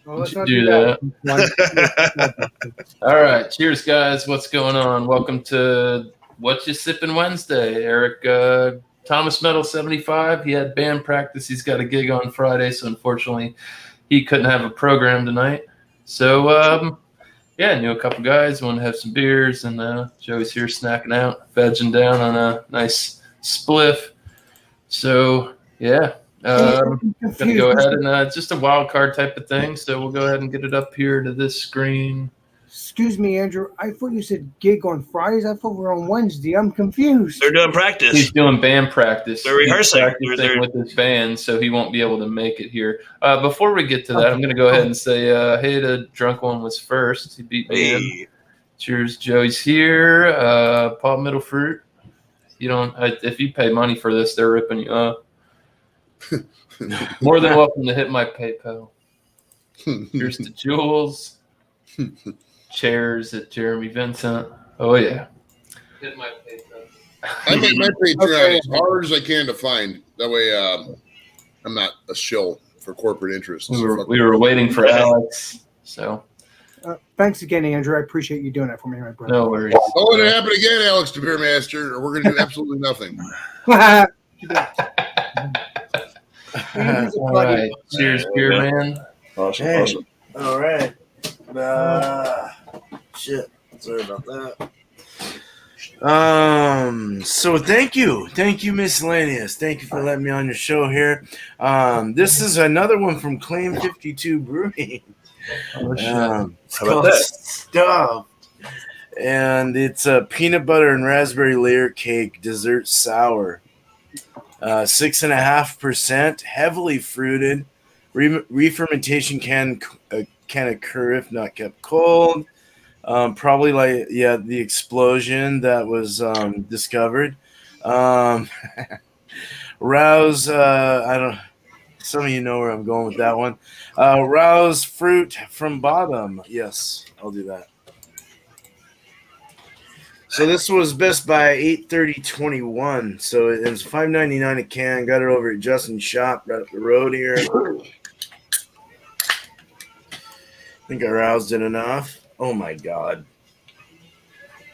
Well, let's not do that. All right. Cheers, guys. What's going on? Welcome to Whatcha Sipping Wednesday. Eric Thomas Metal 75. He had band practice. He's got a gig on Friday, so unfortunately he couldn't have a program tonight. So, yeah, knew a couple guys. Want to have some beers, and Joey's here snacking out, vegging down on a nice spliff. So, yeah. Going to go ahead and it's just a wild card type of thing. So we'll go ahead and get it up here to this screen. Excuse me, Andrew. I thought you said gig on Fridays. I thought we were on Wednesday. I'm confused. They're doing practice. He's doing band practice. They're rehearsing. He's practicing with his band, so he won't be able to make it here. Before we get to that, I'm going to go ahead and say, hey, the drunk one was first. He beat me in. Cheers, Joey's here. Paul Middle Fruit. You don't. If you pay money for this, they're ripping you up. More than welcome to hit my PayPal. Here's to Jules. Chairs at Jeremy Vincent. Oh yeah. Hit my PayPal. I make my Patreon as hard as I can to find. That way, I'm not a shill for corporate interests. We were waiting for Alex. So. Thanks again, Andrew. I appreciate you doing that for me, my brother. No worries. Don't let it happen again, Alex, the Beer Master, or we're going to do absolutely nothing. All right. Cheers, beer man. Awesome. Hey. Awesome. All right. Shit. Sorry about that. So thank you, Miscellaneous. Thank you for letting me on your show here. This is another one from Claim 52 Brewing. It's called Stuffed, and it's a peanut butter and raspberry layer cake dessert sour. 6.5%, heavily fruited. Re-fermentation can occur if not kept cold. Probably the explosion that was discovered. Rouse, I don't. Some of you know where I'm going with that one. Rouse fruit from bottom. Yes, I'll do that. So this was Best Buy 8/30/21. So it's $5.99 a can. Got it over at Justin's shop right up the road here. I think I roused it enough. Oh my god,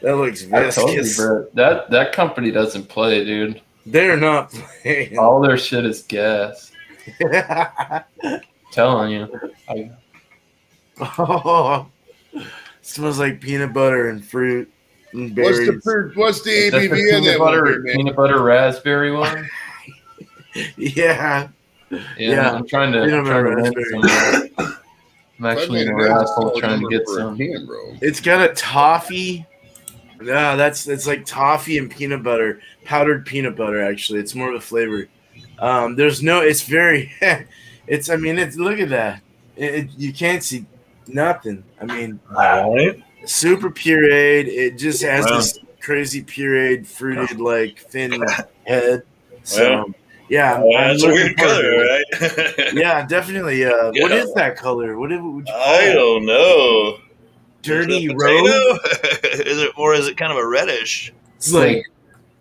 that looks viscous. That company doesn't play, dude. They're not playing. All their shit is gas. Telling you. Oh, smells like peanut butter and fruit. Berries. What's the ABV in that peanut butter raspberry one? Yeah. I'm trying to. I'm actually in a raffle trying to get some. It's got a toffee. Yeah, it's like toffee and peanut butter, powdered peanut butter. Actually, it's more of a flavor. It's very. Look at that. You can't see nothing. I mean. Super pureed. It just has this crazy pureed, fruited, like thin head. So that's a weird color, right? Yeah, definitely. What is that color? What would you call I don't know. Dirty rose? Is it kind of a reddish? It's like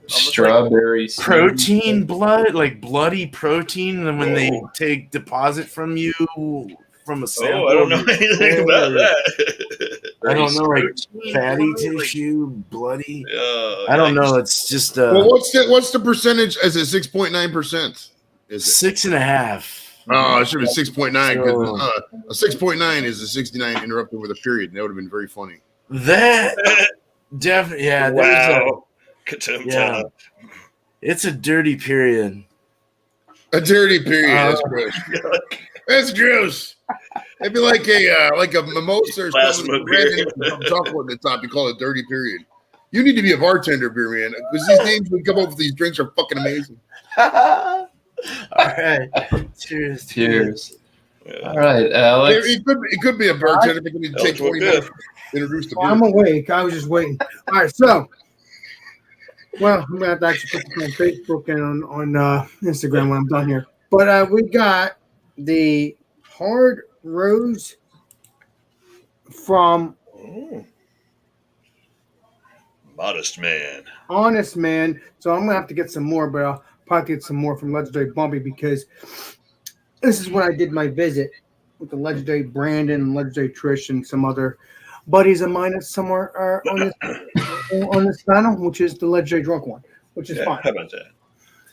strawberry protein blood, like bloody protein. And when they take deposit from you from a sample, I don't know anything about that. I don't know, like fatty tissue, bloody. I don't know. It's just. Well, what's the percentage? Is it 6.9%? Is it 6.5? Oh, it should be 6.9 because a 6.9 is a 69 interrupted with a period. That would have been very funny. That definitely, yeah. Wow. Yeah. It's a dirty period. A dirty period. That's gross. That's gross. It'd be like a mimosa or something with chocolate at the top. You call it a dirty period. You need to be a bartender, beer man, because these names we come up with these drinks are fucking amazing. All right. Cheers. Yeah. All right, Alex. It could be a bartender, but you take 20 minutes to introduce the beer. I'm awake. I was just waiting. All right, so. Well, I'm gonna have to actually put this on Facebook and on Instagram when I'm done here. But we got the hard rose from Modest Man. Honest Man. So I'm gonna have to get some more, but I'll probably get some more from Legendary Bumpy because this is when I did my visit with the legendary Brandon and legendary Trish and some other buddies of mine that's somewhere on this panel, which is the legendary Drunk One, which is fine. How about that?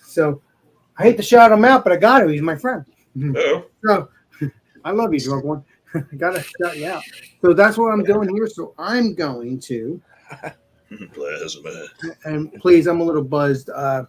So I hate to shout him out, but I got to. He's my friend. Oh, So I love you, Drunk One. I gotta shout you out. So that's what I'm doing here. So I'm going to, plasma. and please, I'm a little buzzed. Huh?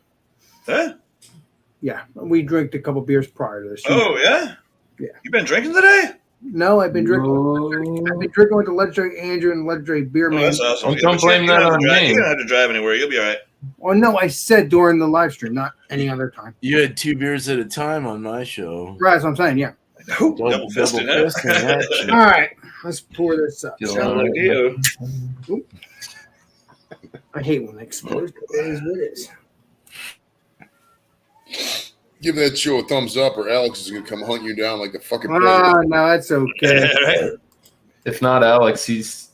Yeah, we drank a couple beers prior to this. Oh yeah. Yeah. You been drinking today? No, I've been drinking. Whoa. I've been drinking with the legendary Andrew and legendary Beer Oh, Man. that's awesome. Don't blame You that don't have on to drive- me. You don't have to drive anywhere. You'll be all right. Well, no, I said during the live stream, not any other time. You had 2 beers at a time on my show. Right, that's what I'm saying. Yeah. Double fisting fisting, All right, let's pour this up. Feel Sound like you. I hate when they explode. It is what it is. Give that show a thumbs up, or Alex is gonna come hunt you down like a fucking predator. Ah, no, that's okay. If not Alex, he's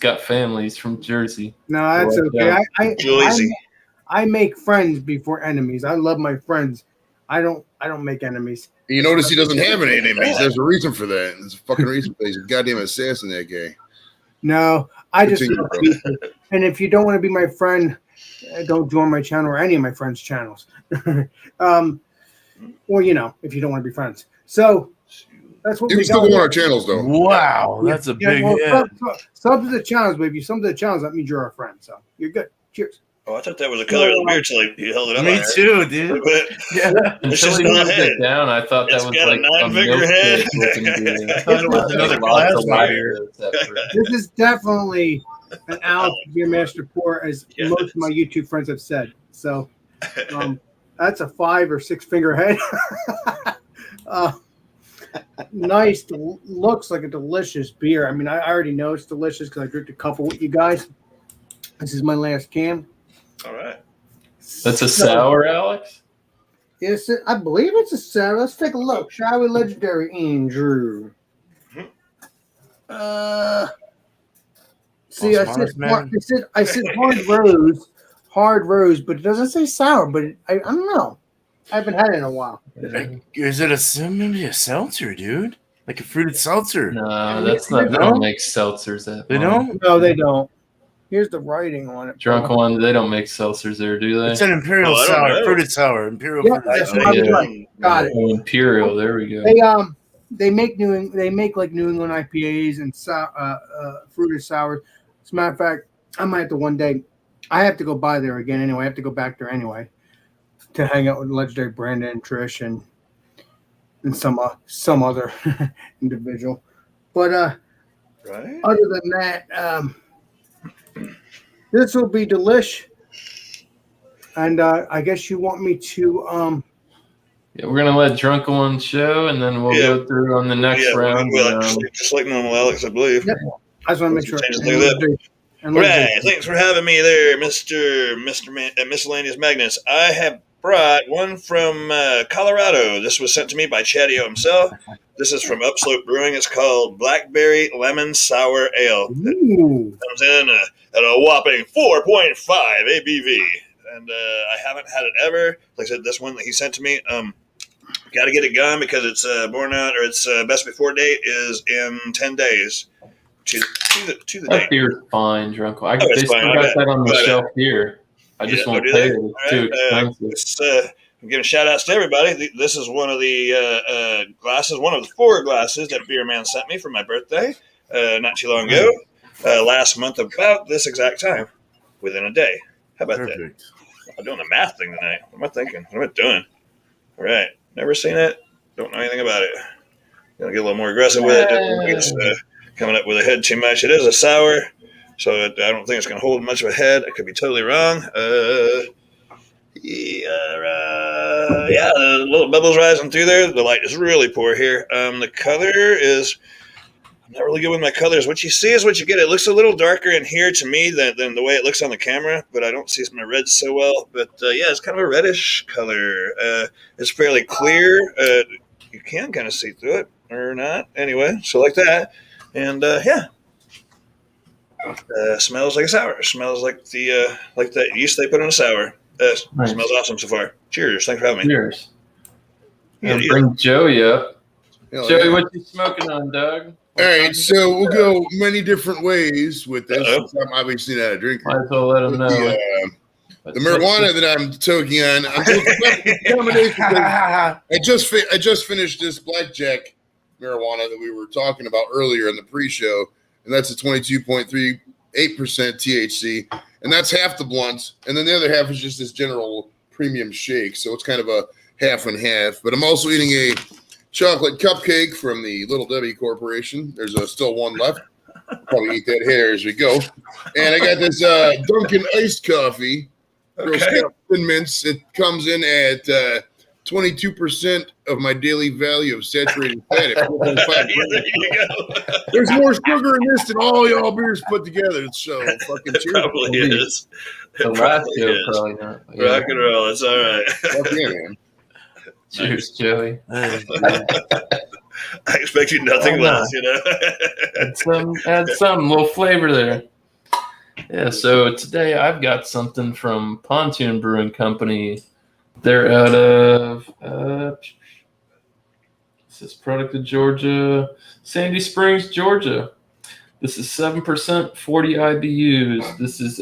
got family. He's from Jersey. No, that's okay. Joyzy. I make friends before enemies. I love my friends. I don't make enemies. You notice he doesn't have any enemies. There's a reason for that. There's a fucking reason for that. He's a goddamn assassin, that guy. No, I just Continue, love bro. people. And if you don't want to be my friend, don't join my channel or any of my friends' channels. Or if you don't want to be friends. So that's what You we can still got. go on our channels, though. Wow, that's a big well, hit. sub to the channels, but if you sub to the channels, that means you're our friend. So you're good. Cheers. Oh, I thought that was the color of the beer till you held it up. Me too, dude. Yeah. It's Until just he not moved head. it down, I thought that It's was got a like a nine-finger head. milkshake looking beer. I thought it was another Lots of plasma beer. This is definitely an Alex Beer Master pour, as Yes. most of my YouTube friends have said. So that's a 5 or 6 finger head. Nice. Looks like a delicious beer. I mean, I already know it's delicious because I drank a couple with you guys. This is my last can. All right. That's a sour, Alex? Yes, I believe it's a sour. Let's take a look. Shall we, legendary Andrew? See, I said hard rose, but it doesn't say sour. But I don't know. I haven't had it in a while. Is it maybe a seltzer, dude? Like a fruited seltzer? No, that's not. They don't make seltzers that They long. don't? No, they don't. Here's the writing on it. Drunk One, they don't make seltzers there, do they? It's an imperial Oh, I don't sour, know. fruited sour, imperial Yeah, fruited that's sour. what I was Yeah. right. Got it. Oh, Imperial, there we go. They make like New England IPAs and fruited sours. As a matter of fact, I might have to one day. I have to go by there again anyway. I have to go back there anyway to hang out with legendary Brandon and Trish and some other individual. But Right. other than that, this will be delish. And I guess you want me to Yeah, we're gonna let Drunk One show, and then we'll go through on the next round. Well, just like normal, Alex, I believe. Yep. I just want to make sure. Change it like that. And Right. Thanks for having me there, Mr. Miscellaneous Magnus. I have brought one from Colorado. This was sent to me by Chatty-O himself. This is from Upslope Brewing. It's called Blackberry Lemon Sour Ale. Ooh. Comes in at a whopping 4.5 ABV. And I haven't had it ever. Like I said, this one that he sent to me, got to get it gone because its its best before date is in 10 days. To the That date. beer's fine, Drunk One. Oh, it's They still fine. I got bet. that on the I bet. shelf here. I just Yeah, won't do pay they? it. It's too expensive. I'm giving shout outs to everybody. This is one of the glasses, one of the 4 glasses that Beer Man sent me for my birthday not too long ago. Last month, about this exact time, within a day. How about that? Perfect. I'm doing a math thing tonight. What am I thinking? What am I doing? All right. Never seen it. Don't know anything about it. Gonna get a little more aggressive with it. It's coming up with a head too much. It is a sour, so I don't think it's gonna hold much of a head. I could be totally wrong. Yeah, the little bubbles rising through there. The light is really poor here. The color is. I'm not really good with my colors. What you see is what you get. It looks a little darker in here to me than the way it looks on the camera, but I don't see my reds so well. But yeah, it's kind of a reddish color. It's fairly clear. You can kind of see through it or not. Anyway, so like that. And yeah. Smells like a sour. Smells like that yeast they put in a sour. Nice. Smells awesome so far. Cheers. Thanks for having me. Cheers. Yeah, And bring Joey up. Joey, what you smoking on, Doug? All right, so we'll go many different ways with this. I'm obviously not a drinker. Might as well let them know. The marijuana that I'm toking on, I just finished this blackjack marijuana that we were talking about earlier in the pre-show, and that's a 22.38% THC, and that's half the blunt, and then the other half is just this general premium shake, so it's kind of a half and half. But I'm also eating a chocolate cupcake from the Little Debbie Corporation. There's still one left. Probably eat that here as we go. And I got this Dunkin' iced coffee. Okay. Thin mints. It comes in at 22% of my daily value of saturated fat. There you go. There's more sugar in this than all y'all beers put together. So fucking cheers. Probably is. The last joke, probably not. Yeah. Rock and roll. It's all right. Fuck yeah, man. Cheers, Joey. I expected nothing less, you know. add some little flavor there. Yeah, so today I've got something from Pontoon Brewing Company. They're out of this is product of Georgia, Sandy Springs, Georgia. This is 7%, 40 IBUs. This is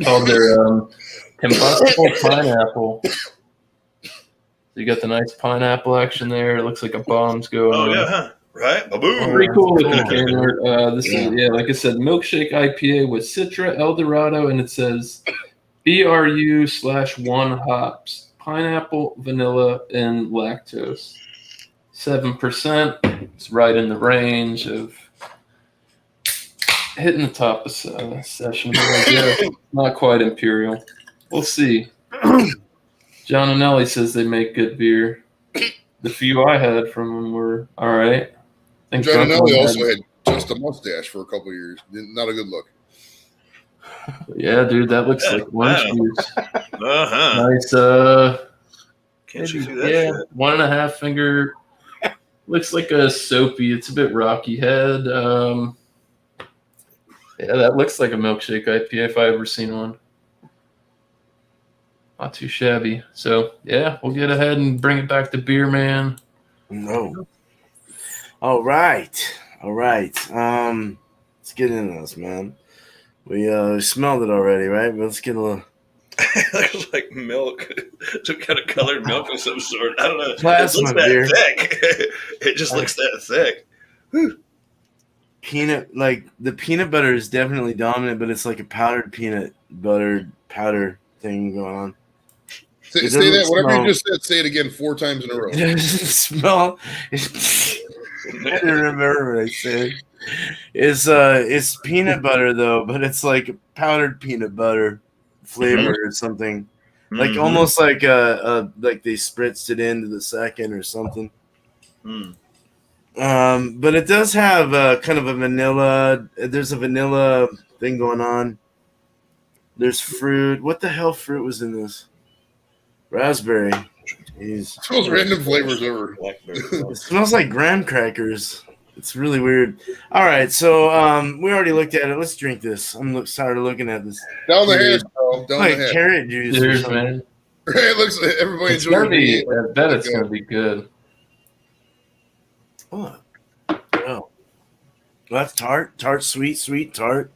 called their combustible pineapple. You got the nice pineapple action there. It looks like a bomb's going on. Oh, yeah, huh? Right? Boom. Pretty cool looking can art. This is, like I said, milkshake IPA with Citra, Eldorado, and it says BRU/1 hops, pineapple, vanilla, and lactose. 7%. It's right in the range of hitting the top of session. Not quite imperial. We'll see. John and Ellie says they make good beer. The few I had from them were all right. John and Ellie also had just a mustache for a couple of years. Not a good look. Yeah, dude, that looks like orange juice. Uh-huh. Nice. Can't you see that? Yeah, shit? 1.5 finger. Looks like a soapy. It's a bit rocky head. Yeah, that looks like a milkshake IPA if I ever seen one. Not too shabby. So, yeah, we'll get ahead and bring it back to Beer Man. No. All right. Let's get into this, man. We smelled it already, right? But let's get a little. It looks like milk. Some kind of colored milk of some sort. I don't know. Plasma it looks beer. that thick. It just looks that thick. Peanut, like the peanut butter is definitely dominant, but it's like a powdered peanut butter powder thing going on. Say that. Whatever you just said, say it again 4 times in a row. It doesn't smell. I didn't remember what I said. It's peanut butter though, but it's like powdered peanut butter flavor or something, like almost like like they spritzed it into the second or something. But it does have kind of a vanilla. There's a vanilla thing going on. There's fruit. What the hell fruit was in this? Raspberry. Jeez. It's those random flavors ever. It smells like graham crackers. It's really weird. All right, so we already looked at it. Let's drink this. I'm tired of looking at this. Down the head, bro. Down like the head. carrot juice. Cheers, man. It looks like everybody It's enjoys be, it. I bet it's going to be good. Oh. That's tart, sweet, tart.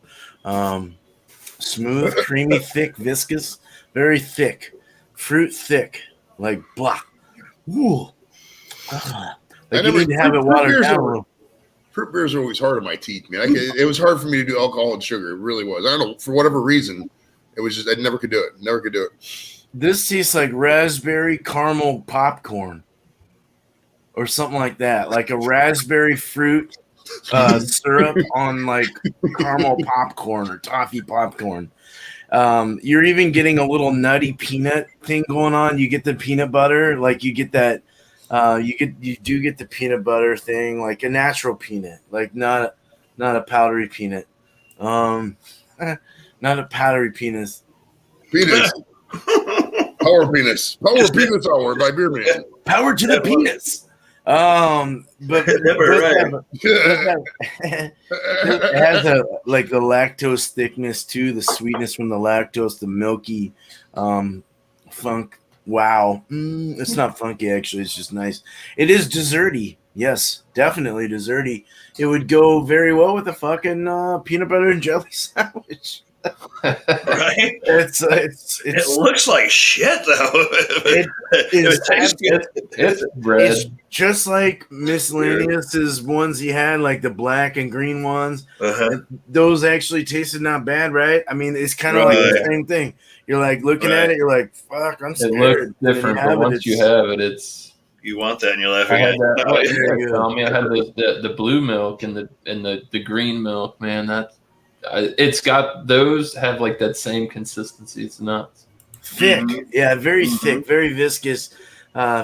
Smooth, creamy, thick, viscous, very thick. Fruit thick, like blah. Ooh. Like you need to have it watered down. Fruit beers are always hard on my teeth, man. It was hard for me to do alcohol and sugar. It really was. I don't know, for whatever reason, it was just I never could do it. Never could do it. This tastes like raspberry caramel popcorn or something like that, like a raspberry fruit syrup on like caramel popcorn or toffee popcorn. You're even getting a little nutty peanut thing going on. You get the peanut butter, like you get that. You do get the peanut butter thing, like a natural peanut, like not a powdery peanut. Not a powdery penis. Penis. Power penis. Power penis hour by Beer Man. Power to the penis. But it has like the lactose thickness too, the sweetness from the lactose, the milky funk. Wow, it's not funky actually. It's just nice. It is desserty. Yes, definitely desserty. It would go very well with a fucking peanut butter and jelly sandwich. Right? It It looks like shit though. It is it tastes good. It's bread. It's just like Miscellaneous's ones he had, like the black and green ones. Uh-huh. Those actually tasted not bad, right? I mean, it's kind of like Right. the same thing. You're like looking at it, you're like, "Fuck, I'm It scared." looks And then different, but once you have it, it's. You want that, and you're I laughing had at that. it. very good. I had the blue milk and the green milk. Man, it's got those have like that same consistency. It's nuts. Thick, yeah, very Mhm. thick, very viscous.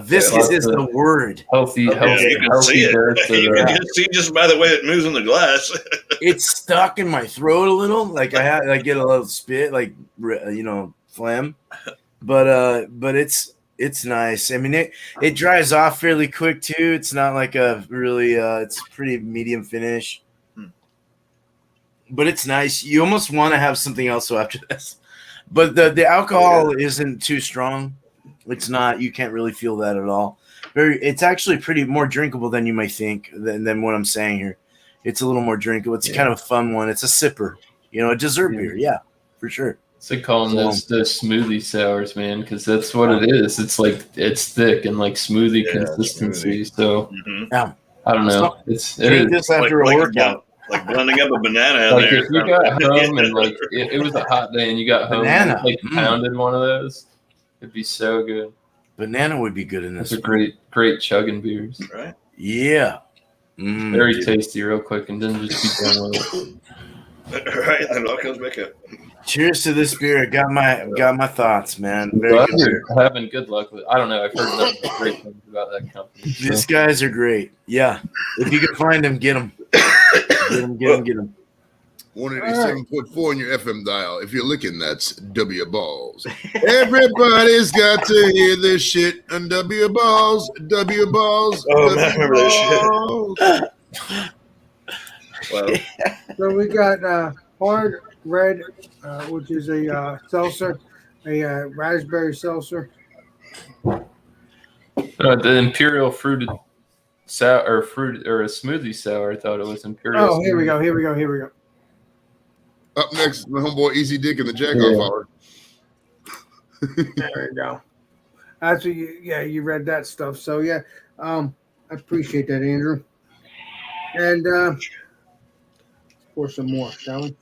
Viscous is the word. Healthy, Yeah, you can see it. dose of, You can just see just by the way it moves in the glass. It's stuck in my throat a little, like I get a little spit, like phlegm. But it's nice. I mean, it dries off fairly quick too. It's not like a really it's pretty medium finish. But it's nice. You almost want to have something else after this. But the alcohol isn't too strong. It's not. You can't really feel that at all. It's actually pretty more drinkable than you might think than what I'm saying here. It's a little more drinkable. It's kind of a fun one. It's a sipper, a dessert beer. Yeah, for sure. So they call them those smoothie sours, man, because that's what it is. It's like it's thick and like smoothie consistency. Smoothie. So Yeah. I don't know. Drink this after a workout. Like blending up a banana in Like there. if you got home and like it was a hot day and you got home Banana. and like pounded one of those, it'd be so good. Banana would be good in this. It's a great chugging beers. Right? Yeah. Very tasty, real quick, and then just be done with it. Right, and it all comes back up. Cheers to this beer. Got my thoughts, man. Very Well, good beer. I'm having good luck with it. I don't know. I've heard nothing but great things about that company. So. These guys are great. Yeah. If you can find them, get them. Get them. 187.4 on your FM dial. If you're licking, that's W Balls. Everybody's got to hear this shit on W Balls. W Balls. Oh, man, I remember that shit. Wow. So we got Hard Red, which is a seltzer, a raspberry seltzer. The Imperial fruited sour or a smoothie sour. I thought it was Imperial. Oh, here we go. Up next, my homeboy Easy Dick and the Jackoff Hour. There you go. That's what you read that stuff. So yeah, I appreciate that, Andrew. And pour some more, shall we?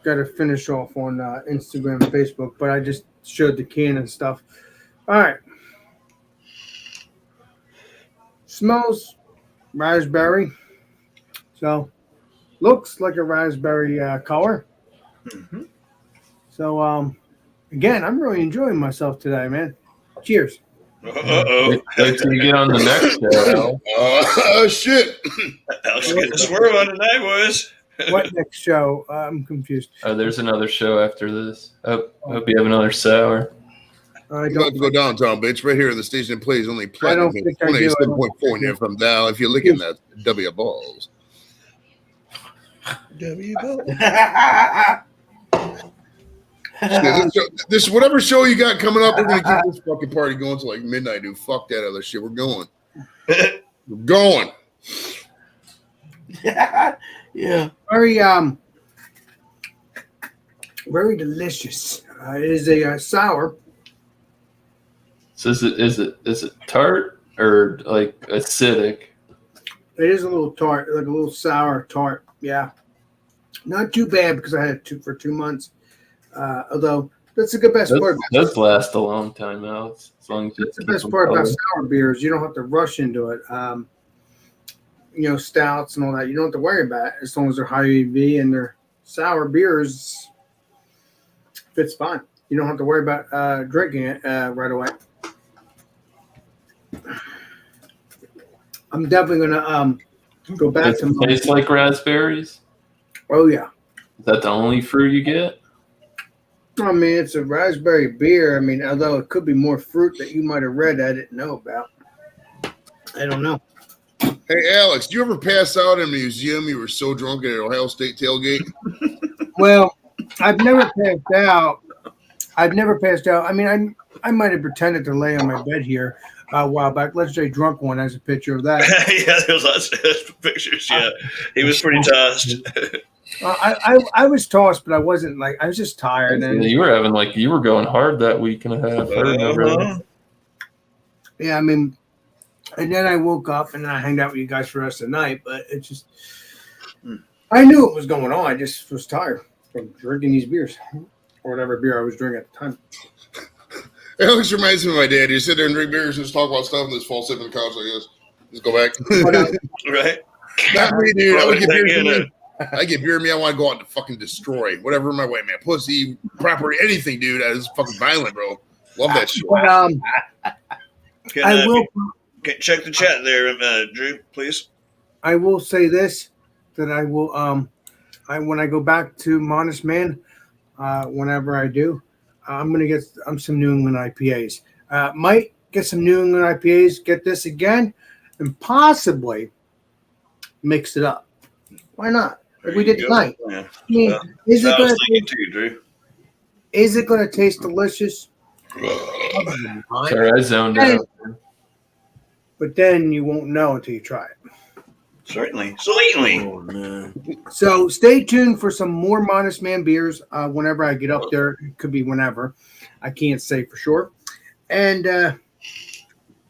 Got to finish off on Instagram and Facebook, but I just showed the can and stuff. All right. Smells raspberry. So looks like a raspberry color. Mm-hmm. So again, I'm really enjoying myself today, man. Cheers. Uh-oh. Wait till you get on the next show. Oh, shit. Alex getting a swerve on tonight, boys. What next show? I'm confused. Oh, there's another show after this. Hope you have another sour. I You don't have don't. to go downtown, bitch. Right here, the station plays only platinum. don't think I do. 187.4 on your FM dial. If you're licking, that's W Balls. This whatever show you got coming up, we're gonna keep this fucking party going till like midnight, dude. Fuck that other shit. We're going. We're going. Yeah. Very delicious. It is a sour. So is it tart or like acidic? It is a little tart, like a little sour tart. Yeah, not too bad because I had it for 2 months. Although that's the best part. Does last a long time now. As long as That's the best part about sour beers. You don't have to rush into it. Stouts and all that. You don't have to worry about it as long as they're high ABV and they're sour beers. It's fine. You don't have to worry about drinking it right away. I'm definitely gonna go back Does to. it taste like raspberries? Oh yeah. Is that the only fruit you get? I mean, it's a raspberry beer. I mean, although it could be more fruit that you might have read I didn't know about. I don't know. Hey, Alex, do you ever pass out in a museum? You were so drunk at an Ohio State tailgate. Well, I've never passed out. I mean, I might have pretended to lay on my bed here a while back. Legendary Drunkinone has a picture of that. Yeah, there's lots of pictures. Yeah, he was pretty tossed. I was tossed, but I wasn't like I was just tired. And You were going hard that week and a half. I remember. Yeah, I mean, and then I woke up and then I hanged out with you guys for the rest of the night. But it just, I knew what was going on. I just was tired from drinking these beers or whatever beer I was drinking at the time. It always reminds me of my dad. You sit there and drink beers and just talk about stuff and just fall asleep on the couch like this. Just go back. Right? Not me, dude. I would get beer to me. I get beer to me. I want to go out and fucking destroy whatever in my way, man. Pussy, property, anything, dude. That is fucking violent, bro. Love that shit. But, I will check the chat there, Drew, please. I will say this, that I will when I go back to Modest Man, whenever I do, I'm gonna get some New England IPAs. Might get some New England IPAs, get this again, and possibly mix it up. Why not? Like we did tonight. Yeah. I mean, is it going to taste delicious? Sorry, I zoned out. But then you won't know until you try it. Certainly. Oh, man. So stay tuned for some more Modest Man beers whenever I get up there. It could be whenever. I can't say for sure. And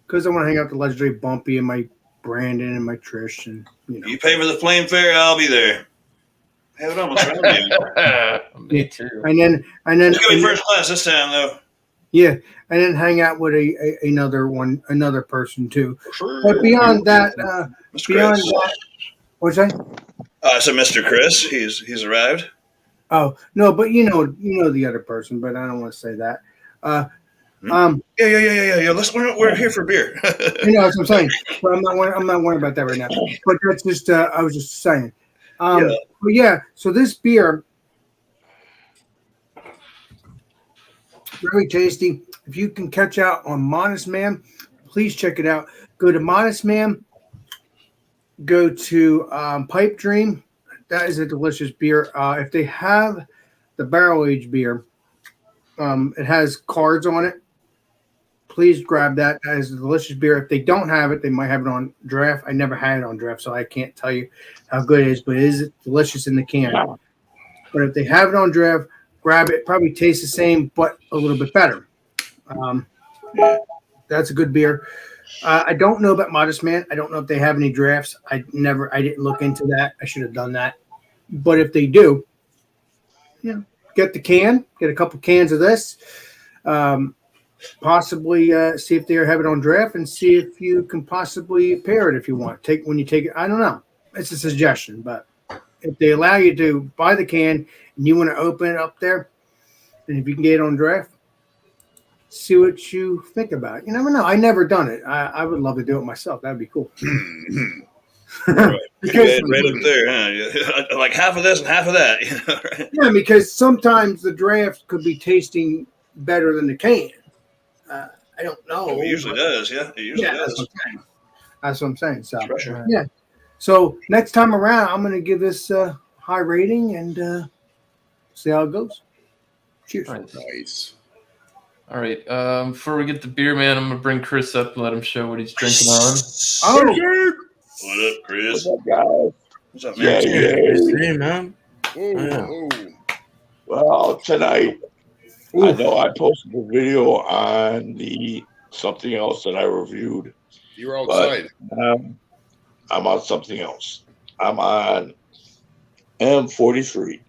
because I want to hang out with the legendary Bumpy and my Brandon and my Trish. And you pay for the flame fare, I'll be there. Have it almost around Me too. And then it's gonna be first class this time though. Yeah, and then hang out with another person too. Sure. But beyond that, what's that? So Mr. Chris, he's arrived. Oh no, but you know the other person, but I don't want to say that. Yeah. We're here for beer. That's what I'm saying. But I'm not worried about that right now. But that's just I was just saying. But yeah, so this beer, very tasty. If you can catch out on Modest Man, please check it out. Go to Modest Man. Go to Pipe Dream. That is a delicious beer. If they have the barrel aged beer, it has cards on it. Please grab that. That is a delicious beer. If they don't have it, they might have it on draft. I never had it on draft, so I can't tell you how good it is, but it is delicious in the can. But if they have it on draft, grab it. Probably tastes the same, but a little bit better. That's a good beer. I don't know about Modest Man. I don't know if they have any drafts. I didn't look into that. I should have done that. But if they do, get the can, get a couple cans of this. Possibly see if they have it on draft and see if you can possibly pair it if you want. When you take it. I don't know. It's a suggestion, but if they allow you to buy the can and you want to open it up there, and if you can get it on draft, see what you think about it. You never know. I never done it. I would love to do it myself. That'd be cool. Right up there, huh? Like half of this and half of that. Right? Yeah, because sometimes the draft could be tasting better than the can. I don't know. It usually does, yeah. It usually does. That's what I'm saying. So, Pressure. yeah. So next time around, I'm going to give this high rating and see how it goes. Cheers. Nice. All right. Before we get the beer, man, I'm gonna bring Chris up and let him show what he's drinking on. Oh, what up, Chris? What's up, guys? What's up, man? Hey, man. Well, tonight, I know I posted a video on the something else that I reviewed. You were outside. I'm on something else. I'm on M43.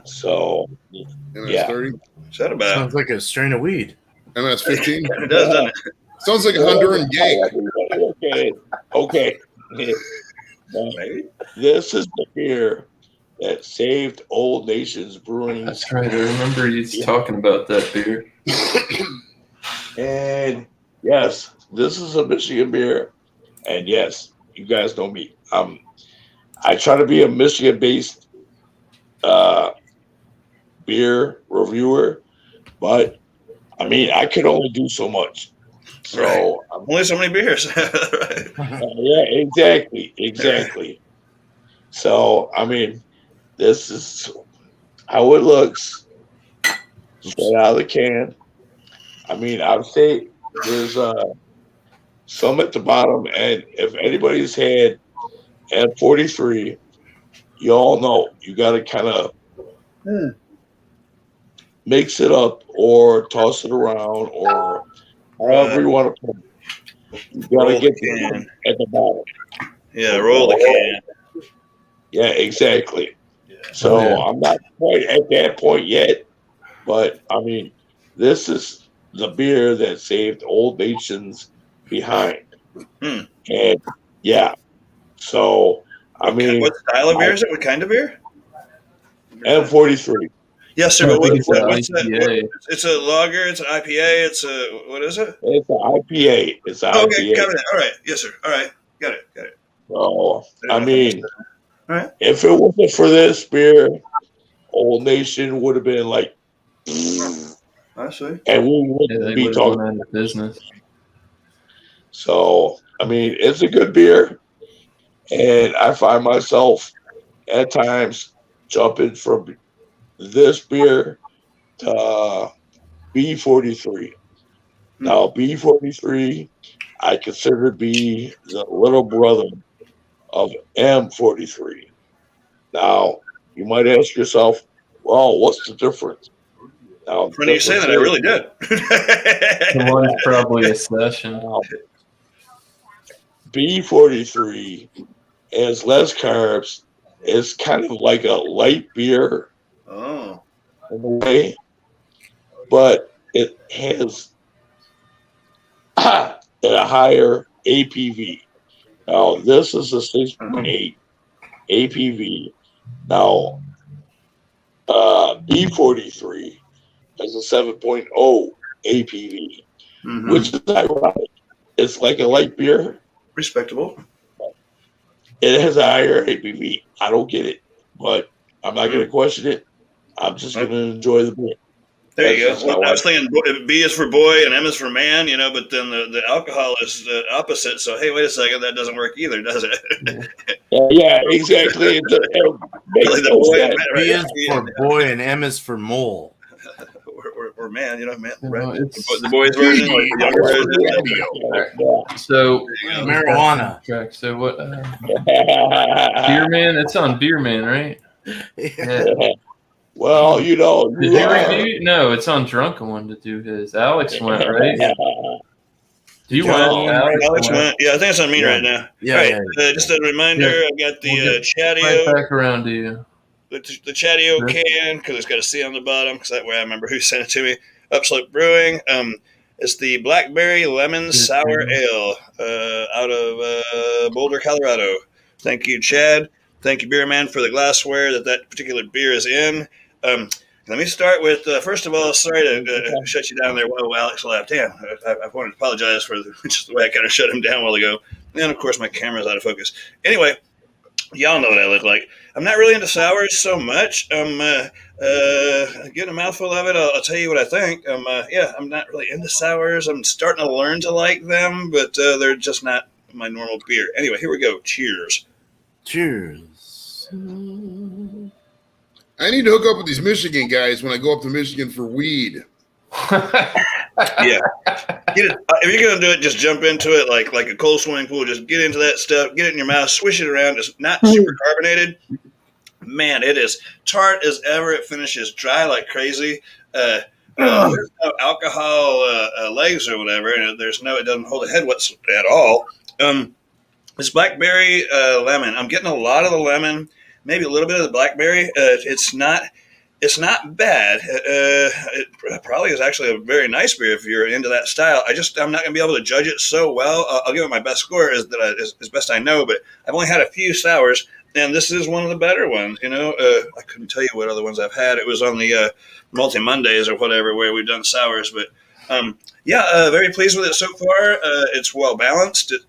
So, yeah. 30. What's that about? Sounds like a strain of weed. MS 15. It does, doesn't it? Sounds like a Honduran gang. Okay. This is the beer that saved Old Nations Brewing. That's right. I remember you talking about that beer. And yes, this is a Michigan beer. And yes, you guys know me. I try to be a Michigan-based beer reviewer, but I mean, I could only do so much. So only so many beers. Right. Yeah, exactly. So I mean, this is how it looks. Straight out of the can. I mean, I would say there's some at the bottom, and if anybody's had M43, you all know you got to kind of mix it up or toss it around or however you want to put it. You got to Roll get the the can. at the bottom. Yeah, roll the can. Yeah, exactly. Yeah. So yeah. I'm not quite at that point yet, but I mean, this is the beer that saved old nations behind. Hmm. And yeah, so I mean, What style of beer is it? What kind of beer? M43. Yes, sir. I But think it's an what's that? IPA. It's a lager. It's an IPA. It's a what is it? It's an IPA. It's an Oh, okay, IPA. got it. All right. Yes, sir. All right. Got it. Got it. So I I didn't know if mean, All right. if it wasn't for this beer, Old Nation would have been like, I see. and we Yeah, wouldn't they be would have gone talking. out of business. So I mean, it's a good beer, and I find myself at times jumping from this beer to B43. Now, B43, I consider to be the little brother of M43. Now, you might ask yourself, well, what's the difference? Now, the When you say difference that, I is really did. The one's probably a session. now, B43 has less carbs. It's kind of like a light beer Oh. in a way, but it has a higher APV. Now, this is a 6.8 APV. Now, B43 has a 7.0 APV, Mm-hmm. which is ironic. It's like a light beer. Respectable. It has a higher APV. I don't get it, but I'm not going to question it. I'm just going to enjoy the beer. There That's you go. just Well, how I was thinking B is for boy and M is for man, but then the alcohol is the opposite. So, hey, wait a second. That doesn't work either, does it? Yeah, exactly. It makes Like the no boy and sense. man, B right? is for boy and M is for mole. Or man, man. You Right? know, it's The boys version, like the younger version. so Marijuana. track. So what? Beer Man. It's on Beer Man, right? Yeah. Well, Did you review? No, it's on Drunkinone to do his. Alex went, right? Do you want Alex went. Yeah, I think it's on me right now. Yeah, All right. Just a reminder, Yeah. I got the We'll get Chatio. right back around to you. The Chatio Sure. can, because it's got a C on the bottom, because that way I remember who sent it to me. Upslope Brewing. It's the Blackberry Lemon Sour Ale out of Boulder, Colorado. Thank you, Chad. Thank you, Beer Man, for the glassware that particular beer is in. Let me start with, first of all, sorry to shut you down there while Alex left. I wanted to apologize for just the way I kind of shut him down a while ago. And, of course, my camera's out of focus. Anyway, y'all know what I look like. I'm not really into sours so much. I'm getting a mouthful of it. I'll tell you what I think. I'm not really into sours. I'm starting to learn to like them, but they're just not my normal beer. Anyway, here we go. Cheers. Cheers. I need to hook up with these Michigan guys when I go up to Michigan for weed. Yeah. If you're going to do it, just jump into it like a cold swimming pool. Just get into that stuff, get it in your mouth, swish it around. It's not super carbonated. Man, it is tart as ever. It finishes dry like crazy. There's no alcohol legs or whatever, and it doesn't hold a head at all. This blackberry lemon, I'm getting a lot of the lemon, maybe a little bit of the blackberry. It's not bad. It probably is actually a very nice beer if you're into that style. I'm not going to be able to judge it so well. I'll give it my best score as best I know, but I've only had a few sours, and this is one of the better ones. I couldn't tell you what other ones I've had. It was on the Multi Mondays or whatever where we've done sours, but very pleased with it so far. It's well balanced. It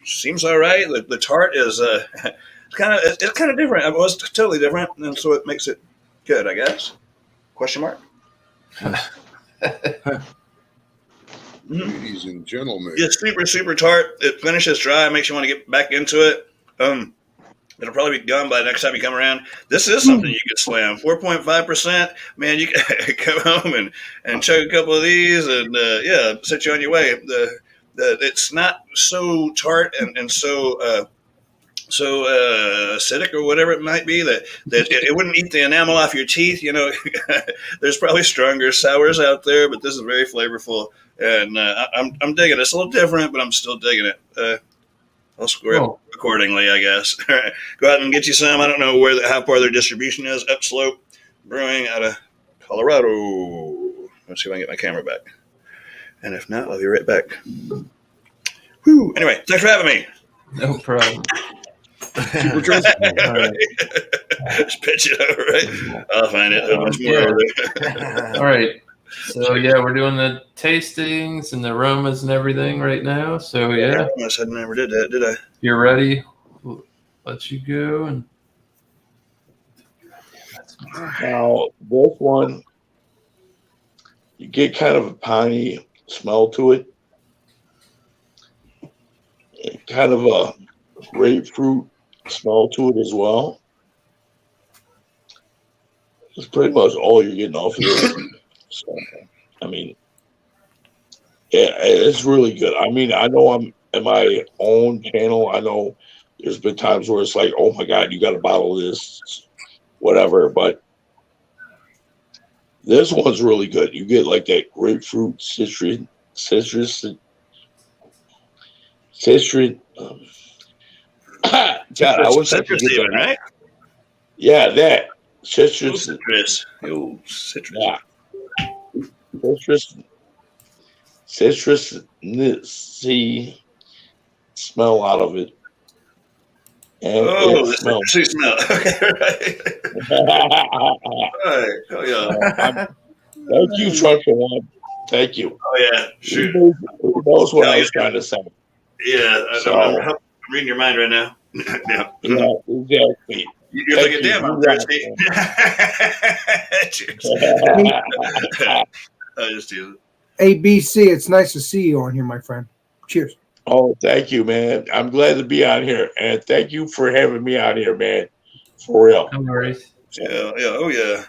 seems all right. The tart is it's kind of different. It was totally different, and so it makes it good, I guess. Question mark? Ladies and gentlemen. It's super, super tart. It finishes dry. Makes you want to get back into it. It'll probably be gone by the next time you come around. This is something you can slam. 4.5%. Man, you can come home and chug a couple of these and, set you on your way. It's not so tart and so acidic or whatever it might be that it wouldn't eat the enamel off your teeth. There's probably stronger sours out there, but this is very flavorful. And I'm digging it. It's a little different, but I'm still digging it. I'll score up accordingly, I guess. All right, go out and get you some. I don't know how far their distribution is. Upslope Brewing out of Colorado. Let's see if I can get my camera back. And if not, I'll be right back. Whew. Anyway, thanks for having me. No problem. Super drunk. Just pitch it over, right? I'll find it. Much more over there. All right. So yeah, we're doing the tastings and the aromas and everything right now. So yeah, I said I never did that, did I? If you're ready, we'll let you go. And Now this one, you get kind of a piney smell to it, and kind of a grapefruit smell to it as well. It's pretty much all you're getting off of this. So, I mean, yeah, it's really good. I mean, I know I'm in my own channel. I know there's been times where it's like, oh my God, you got to bottle this, whatever. But this one's really good. You get like that grapefruit citrus. God, I wish I could get that right? Yeah, that citrus. Citrus. Oh, citrus. Yeah. Citrusy smell out of it. And it smells. Citrusy smell. Okay, right. Right. Oh, yeah. Thank you, Drunkinone. Thank you. Oh, yeah. Shoot. Who knows what I was trying to say? Yeah, I'm reading your mind right now. Yeah. Yeah, exactly. You're like, damn, I'm thirsty. Cheers. I just use it. ABC, it's nice to see you on here, my friend. Cheers. Oh, thank you, man. I'm glad to be on here. And thank you for having me on here, man. For real. no worries. Yeah, oh, yeah.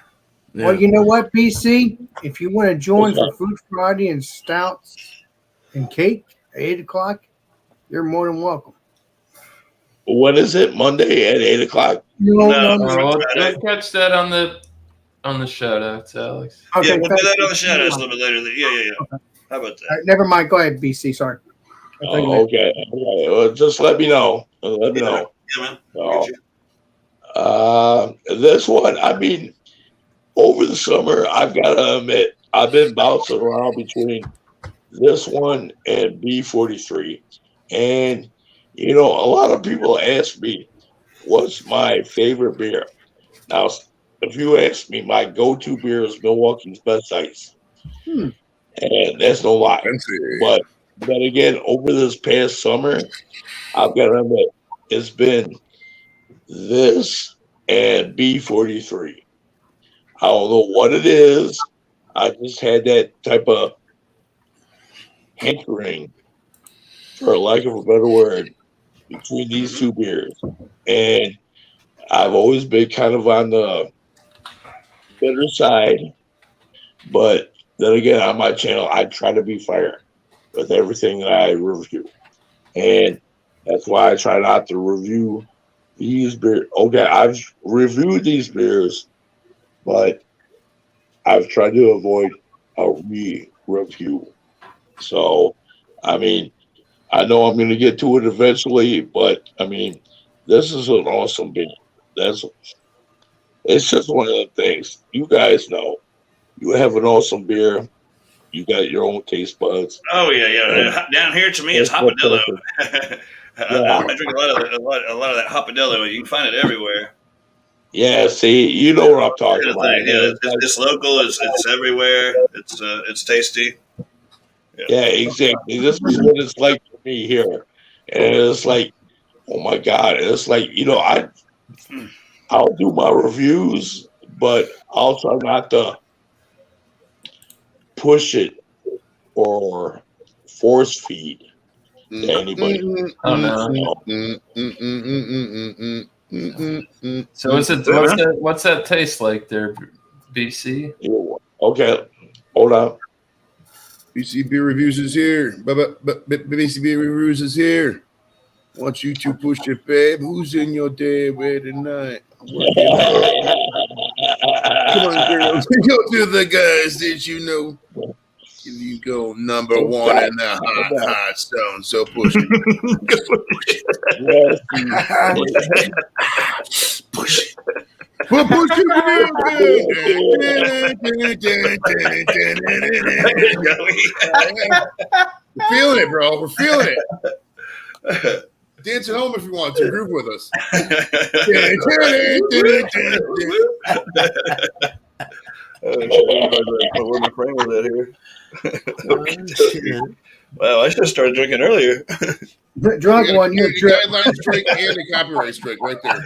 Well, you know what, BC? If you want to join for Food Friday and stouts and cake at 8 o'clock, you're more than welcome. When is it? Monday at 8 o'clock? No. We'll catch that on the shout outs, Alex. Okay, yeah, we'll do that on the shout outs a little bit later. Yeah. Okay. How about that? All right, never mind. Go ahead, BC. Sorry. Okay. Well, just let me know. Let me know. Yeah, man. This one, I mean, over the summer, I've got to admit, I've been bouncing around between this one and B43. And, a lot of people ask me, what's my favorite beer? Now, if you ask me, my go-to beer is Milwaukee's Best Ice. And that's no lie. But then again, over this past summer, I've got to admit, it's been this and B43. I don't know what it is. I just had that type of hankering, for lack of a better word, between these two beers. And I've always been kind of on the bitter side. But then again, on my channel, I try to be fair with everything that I review. And that's why I try not to review these beers. Okay, I've reviewed these beers, but I've tried to avoid a re-review. So, I mean, I know I'm going to get to it eventually, but, I mean, this is an awesome beer. It's just one of the things. You guys know. You have an awesome beer. You got your own taste buds. Oh yeah. Down here to me, it's hopadillo. I drink a lot of that hopadillo. You can find it everywhere. Yeah, see, you know what I'm talking about. Yeah, it's local. It's everywhere. It's tasty. Yeah, exactly. This is what it's like for me here, and it's like, oh my God, it's like I'll do my reviews, but I'll try not to push it or force feed to anybody. Oh no. So what's that taste like there, BC? Okay, hold on. BC Beer Reviews is here. BC Beer Reviews is here. Want you to push it, babe. Who's in your day tonight? Come on, girls. Go to the guys that you know. Here you go, number one in the hot stone. So push it. Push it. Well, push it. We're feeling it, bro. We're feeling it. Dance at home if you want to. Groove with us. Where my friend was at here. Wow, I should have started drinking earlier. Drunk one, you're a guideline strike and a copyright strike right there.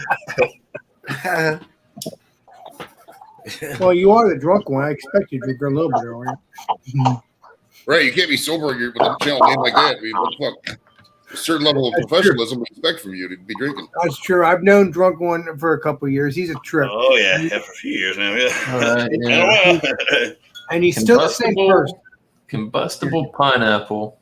Well, you are the drunk one. I expect you to drink a little bit earlier. Right, you can't be sober with a channel name like that. I mean, what the fuck? A certain level of professionalism we expect from you to be drinking. That's true. I've known drunk one for a couple of years. He's a trip. Oh yeah, for a few years now. Yeah. And he's still the same person. Combustible pineapple.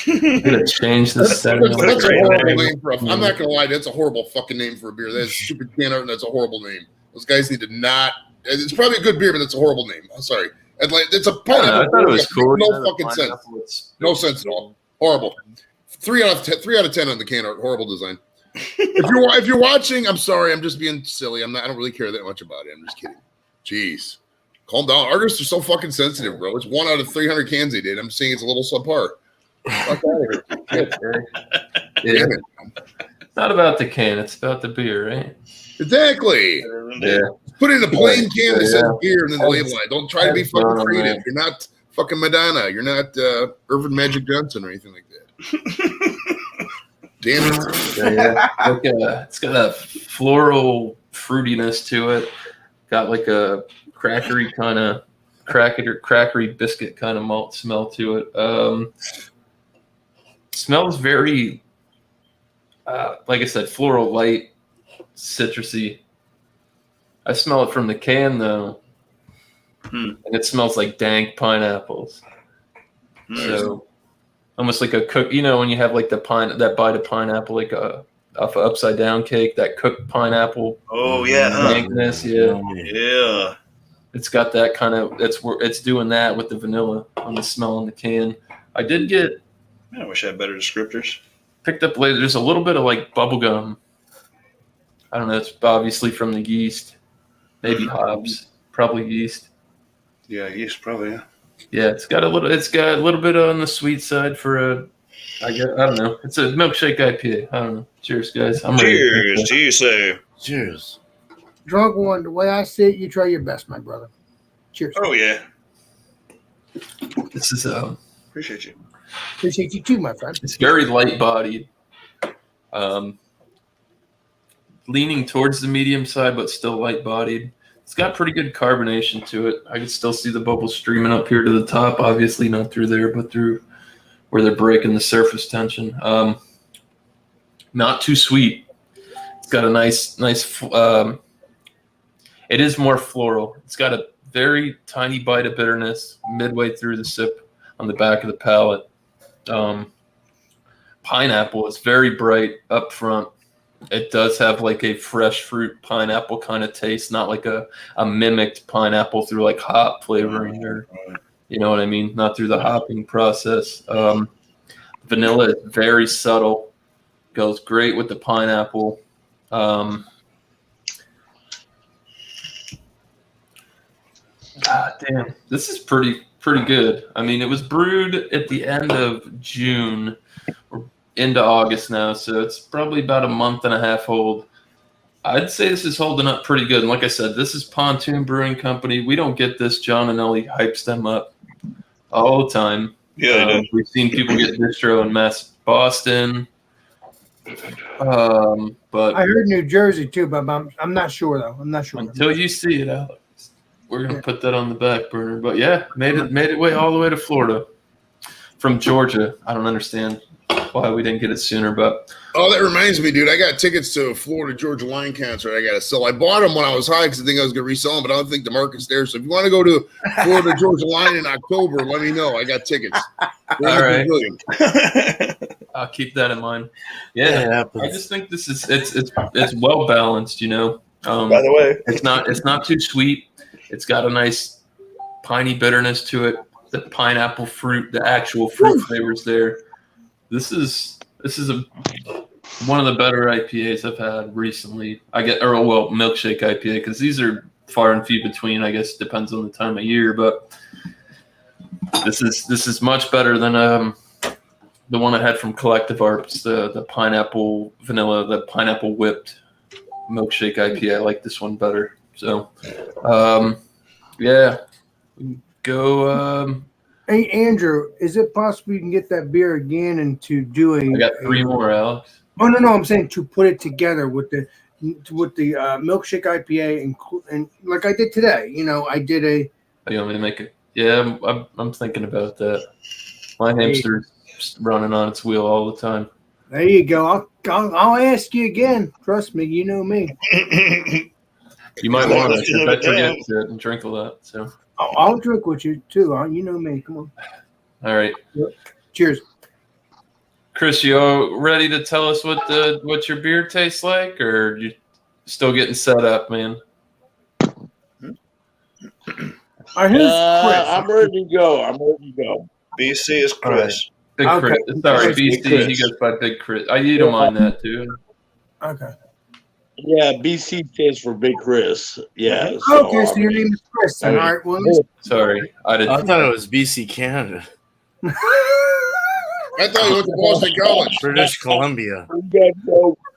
I'm gonna change the setting. That's a horrible name for I'm not gonna lie, that's a horrible fucking name for a beer. That's stupid can art, and that's a horrible name. Those guys need to not. It's probably a good beer, but it's a horrible name. I'm sorry. And like, it's a pineapple. I thought it was cool. No fucking sense. No sense at all. Horrible. 3 out of 10. 3 out of 10 on the can art. Horrible design. If you're watching, I'm sorry. I'm just being silly. I don't really care that much about it. I'm just kidding. Jeez. Calm down. Artists are so fucking sensitive, bro. It's 1 out of 300 cans they did. I'm saying it's a little subpar. Fuck out of here. Yeah. It's not about the can. It's about the beer, right? Exactly. Yeah. Put it in a plain can that says beer and then the label line. Don't try to be fucking creative. You're not fucking Madonna. You're not Irvin Magic Johnson or anything like that. Damn it. It's got a floral fruitiness to it. Got like a crackery biscuit kind of malt smell to it. Smells very, like I said, floral, light, citrusy. I smell it from the can though, and it smells like dank pineapples. So almost like a cook. You know when you have like that bite of pineapple, like off an upside down cake, that cooked pineapple. Oh yeah, dankness. Yeah. It's got that kind of. It's doing that with the vanilla on the smell on the can. I did get. I wish I had better descriptors. Picked up later. There's a little bit of like bubble gum. I don't know. It's obviously from the yeast, maybe hops, probably yeast. Yeah, yeast probably. Yeah. Yeah, it's got a little bit on the sweet side for a. I don't know. It's a milkshake IPA. I don't know. Cheers, guys. Cheers to you, sir. Cheers. Drunk one. The way I see it, you try your best, my brother. Cheers. Oh yeah. This is Appreciate you. Appreciate you too, my friend. It's very light bodied. Leaning towards the medium side, but still light bodied. It's got pretty good carbonation to it. I can still see the bubbles streaming up here to the top. Obviously not through there, but through where they're breaking the surface tension. Not too sweet. It's got a nice. It is more floral. It's got a very tiny bite of bitterness midway through the sip on the back of the palate. Pineapple is very bright up front. It does have like a fresh fruit pineapple kind of taste, not like a mimicked pineapple through like hop flavoring or, you know what I mean? Not through the hopping process. Vanilla is very subtle, goes great with the pineapple. God damn, this is pretty good. I mean, it was brewed at the end of June. We're into August now, so it's probably about a month and a half old. I'd say this is holding up pretty good. And like I said, this is Pontoon Brewing Company. We don't get this. John and Ellie hypes them up all the time. Yeah, we've seen people get distro in Boston. But I heard New Jersey too, but I'm not sure though. I'm not sure. Until you see it, Alex, we're gonna put that on the back burner. But yeah, made it way all the way to Florida from Georgia. I don't understand why we didn't get it sooner. But Oh, that reminds me, dude. I got tickets to a Florida Georgia Line concert. I got to sell. I bought them when I was high because I think I was going to resell them, but I don't think the market's there. So if you want to go to Florida Georgia Line in October, let me know. I got tickets. All right. I'll keep that in mind. Yeah, I just think this is it's well balanced. You know. By the way, it's not too sweet. It's got a nice piney bitterness to it. The pineapple fruit, the actual fruit flavors there. This is one of the better IPAs I've had recently. Milkshake IPA, because these are far and few between. I guess depends on the time of year, but this is much better than the one I had from Collective Arts, the pineapple vanilla, the pineapple whipped milkshake IPA. I like this one better. So, yeah, go. Hey, Andrew, is it possible you can get that beer again and to do I got 3 more, Alex. Oh no, I'm saying to put it together with the milkshake IPA and like I did today. You know, I did a. Oh, you want me to make it? Yeah, I'm thinking about that. My hamster's running on its wheel all the time. There you go. I'll ask you again. Trust me, you know me. You might want to. I forget to drink a lot. So I'll drink with you too. You know me. Come on. All right. Cheers. Chris, you all ready to tell us what your beer tastes like, or you still getting set up, man? I'm ready to go. BC is Chris. Big Chris. Sorry, BC. He goes by Big Chris. You don't mind that, too. Okay. Yeah, BC stands for Big Chris. Yeah. So your name is Chris. All right. Well, sorry, I thought it was BC, Canada. I thought you went to Boston College, British Columbia.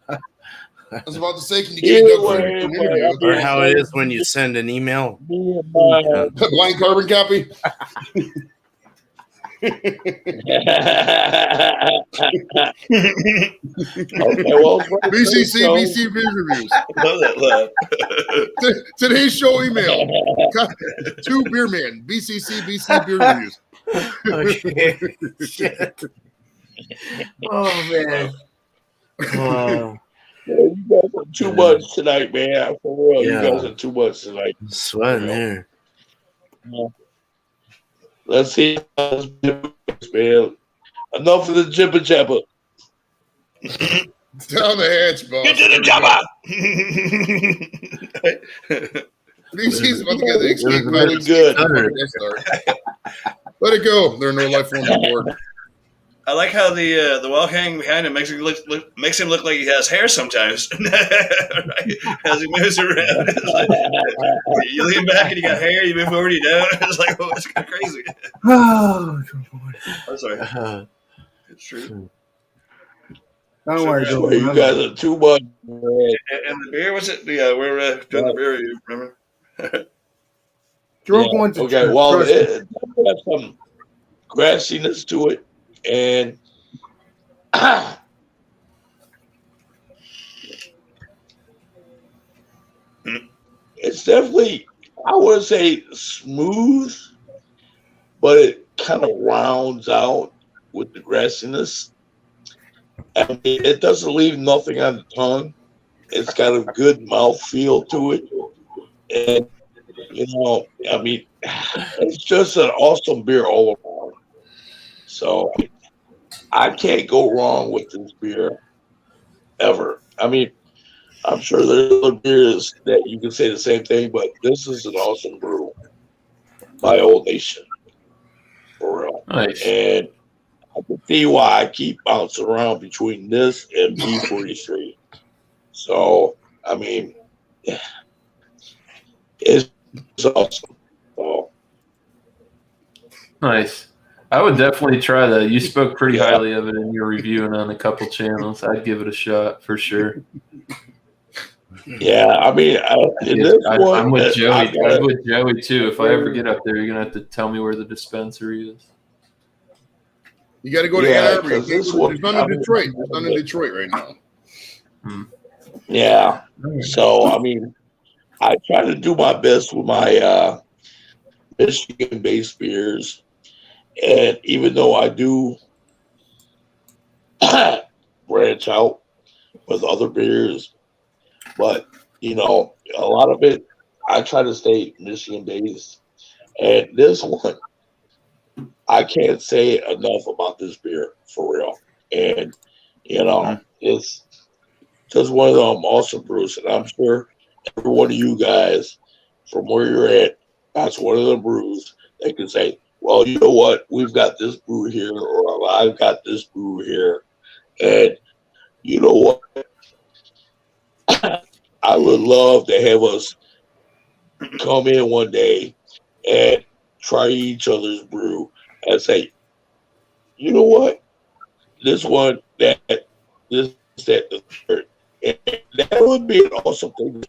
I was about to say, can you get it up for an interview? Or how it is when you send an email. Blind carbon copy. Okay, well, BC Beer Reviews. Love that. Today's show email. To Beerman. BC Beer Reviews. Okay. Shit. Oh, man. Wow. You guys are too much tonight, man. For real, you guys are too much tonight. I'm sweating there. Let's see, man. Enough of the jibber jabber. Down the hatch, boss. Get to the jabber. BC's about to get the escape Really good. Let it go. There are no life forms on board. I like how the wall hanging behind him makes him look like he has hair sometimes. Right? As he moves around, it's like, you lean back and you got hair. You move forward, you don't. It's like, oh, it's kind of crazy. Oh, I'm sorry. It's true. Don't worry, Well, you guys are too much. Man. And the beer, what's it? Yeah, we're doing the beer. You remember? Okay, well, it has some grassiness to it. And it's definitely, I would say, smooth, but it kind of rounds out with the grassiness. I mean, it doesn't leave nothing on the tongue. It's got a good mouthfeel to it. And, I mean, it's just an awesome beer all around. So I can't go wrong with this beer ever. I mean, I'm sure there's other beers that you can say the same thing, but this is an awesome brew by Old Nation. For real. Nice. And I can see why I keep bouncing around between this and B43. So, I mean, it's awesome. So, Nice. I would definitely try that. You spoke pretty highly of it in your review and on a couple channels. I'd give it a shot for sure. Yeah, I mean, I'm with Joey. I'm with Joey too. If I ever get up there, you're gonna have to tell me where the dispensary is. You got to go to Ann Arbor. There's none in Detroit. There's none in Detroit right now. Yeah. So, I mean, I try to do my best with my Michigan-based beers. And even though I do branch out with other beers. But, a lot of it, I try to stay Michigan based. And this one, I can't say enough about this beer for real. And, it's just one of them awesome brews. And I'm sure every one of you guys from where you're at, that's one of the brews they can say, well, you know what? We've got this brew here, or I've got this brew here. And you know what? I would love to have us come in one day and try each other's brew and say, you know what? This one, that, this, that, the third. And that would be an awesome thing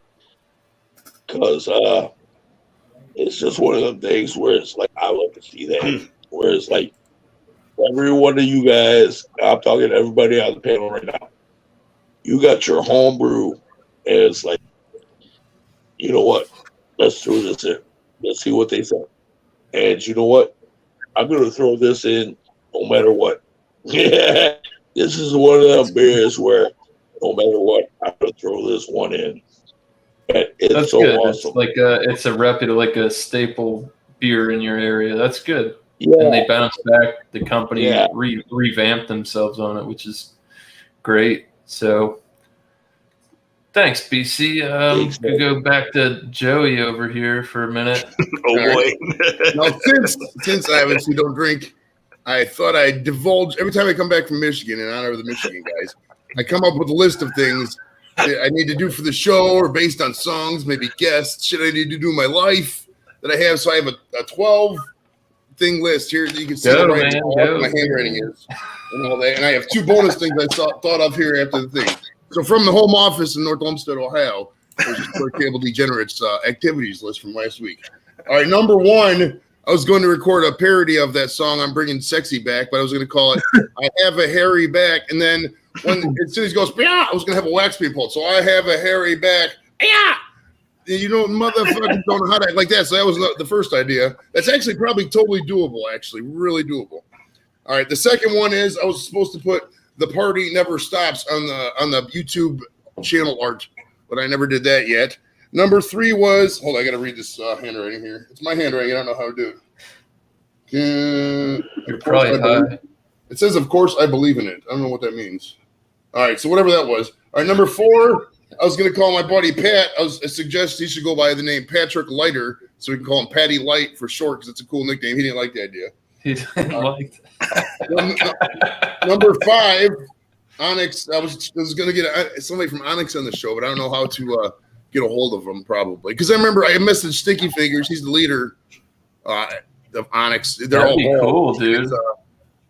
because it's just one of them things where it's like, I love to see that. Where it's like, every one of you guys, I'm talking to everybody on the panel right now, you got your home brew, and it's like, you know what? Let's throw this in. Let's see what they say. And you know what? I'm going to throw this in no matter what. Yeah, this is one of them beers where no matter what, I'm going to throw this one in. And it's That's so good. awesome. It's like it's a reputable, like a staple beer in your area. That's good. Yeah. And they bounce back. The company Yeah. revamped themselves on it, which is great. So thanks, BC. Could go back to Joey over here for a minute. Oh boy. Now, since I obviously don't drink, I thought I'd divulge every time I come back from Michigan in honor of the Michigan guys. I come up with a list of things I need to do for the show or based on songs, maybe guests, shit I need to do in my life that I have. So I have a 12 thing list here that you can see how my handwriting is and all that. And I have 2 bonus things I thought of here after the thing. So from the home office in North Olmsted, Ohio, there's a Cable Degenerates activities list from last week. All right, number 1, I was going to record a parody of that song, I'm Bringing Sexy Back, but I was going to call it I Have a Hairy Back. And then as soon as he goes, I was going to have a wax being pulled. So I have a hairy back. You know, motherfuckers don't know how to act like that. So that was the first idea. That's actually probably totally doable, actually. Really doable. All right, the second one is I was supposed to put The Party Never Stops on the YouTube channel art, but I never did that yet. Number 3 was, hold on, I got to read this handwriting here. It's my handwriting. I don't know how to do it. You're probably high. It says, of course, I believe in it. I don't know what that means. All right, so whatever that was. All right, number 4, I was going to call my buddy Pat. I suggest he should go by the name Patrick Lighter, so we can call him Patty Light for short because it's a cool nickname. He didn't like the idea. He didn't like that. Number 5, Onyx. I was going to get somebody from Onyx on the show, but I don't know how to get a hold of him probably. Because I remember I messaged Stinky Fingers. He's the leader of Onyx. They're That'd all be cool, dude.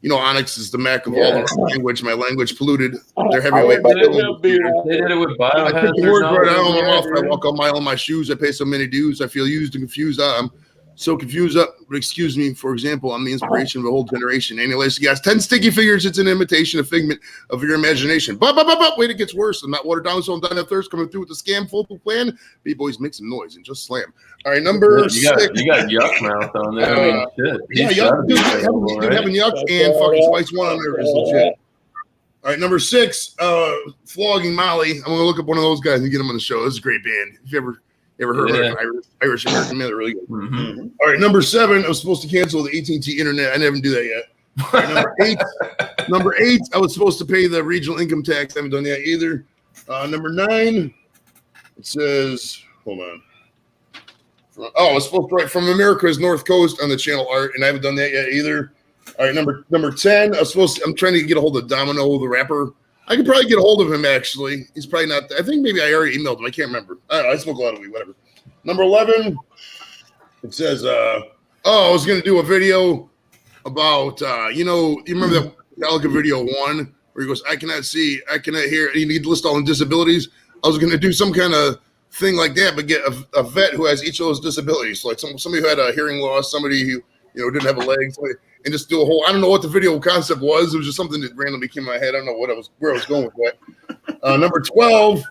Onyx is the Mac of all the language. My language polluted. They're They heavyweight. did it with I Biohazard. took the words right out of my mouth. I walk a mile in my shoes. I pay so many dues. I feel used and confused. I'm so confused. Excuse me. For example, I'm the inspiration of a whole generation. Annihilation gas. 10 sticky figures. It's an imitation, a figment of your imagination. But wait, it gets worse. I'm not watered down, so I'm dying of thirst. Coming through with the scam full plan. B-boys make some noise and just slam. All right, number 6. You got yuck mouth on there. I mean, shit. Yeah, yuck. Having yuck and fucking Spice 1 on there is legit. All right, number 6, Flogging Molly. I'm gonna look up one of those guys and get them on the show. This is a great band. If you ever heard of it, Irish American man, they're really good. Mm-hmm. All right, number 7, I was supposed to cancel the AT&T internet. I didn't do that yet. All right, number 8, I was supposed to pay the regional income tax. I haven't done that either. Number 9, it says, hold on. I was supposed to write From America's North Coast on the channel art, and I haven't done that yet either. All right, number 10, I'm trying to get a hold of Domino, the rapper. I could probably get a hold of him, actually. He's probably not. I think maybe I already emailed him. I can't remember. I don't know. I smoke a lot of weed, whatever. Number 11, it says, I was going to do a video about, you remember that Metallica video 1 where he goes, I cannot see, I cannot hear, and you need to list all the disabilities. I was going to do some kind of thing like that, but get a vet who has each of those disabilities. So like somebody who had a hearing loss, somebody who, didn't have a leg, and just do a whole, I don't know what the video concept was. It was just something that randomly came in my head. I don't know where I was going with that. Number 12,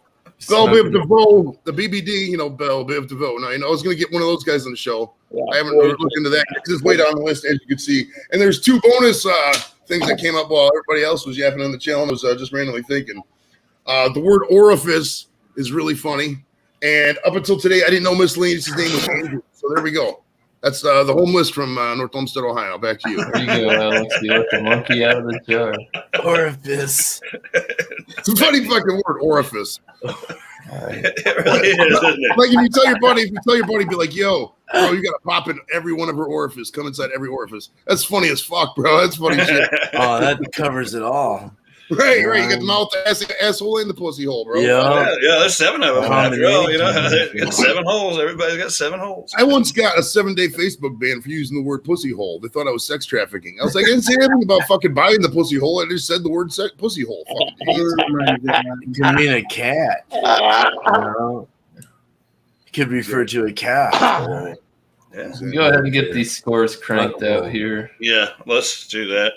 Belle Biv DeVoe, the BBD, Belle Biv DeVoe. Now, I was going to get one of those guys on the show. I haven't really looked into that because it's way down the list, as you can see. And there's 2 bonus things that came up while everybody else was yapping on the channel. I was just randomly thinking. The word orifice is really funny. And up until today, I didn't know Miscellaneous' name was Andrew. So there we go. That's the home list from North Olmsted, Ohio. Back to you. There you go, Alex. You let the monkey out of the jar. Orifice. It's a funny fucking word, orifice. It really is, isn't it? Like if you tell your buddy, be like, yo, bro, you gotta pop in every one of her orifice. Come inside every orifice. That's funny as fuck, bro. That's funny shit. Oh, that covers it all. Right. You got the mouth, asshole, and the pussy hole, bro. Yeah. Yeah, there's 7 of them after all. You know, Combination. got 7 holes. Everybody's got 7 holes. I once got a 7-day Facebook ban for using the word pussy hole. They thought I was sex trafficking. I was like, I didn't say anything about fucking buying the pussy hole. I just said the word pussy hole. You mean a cat? Could refer to a cat. Yeah. Go ahead and get these scores cranked out here. Yeah, let's do that.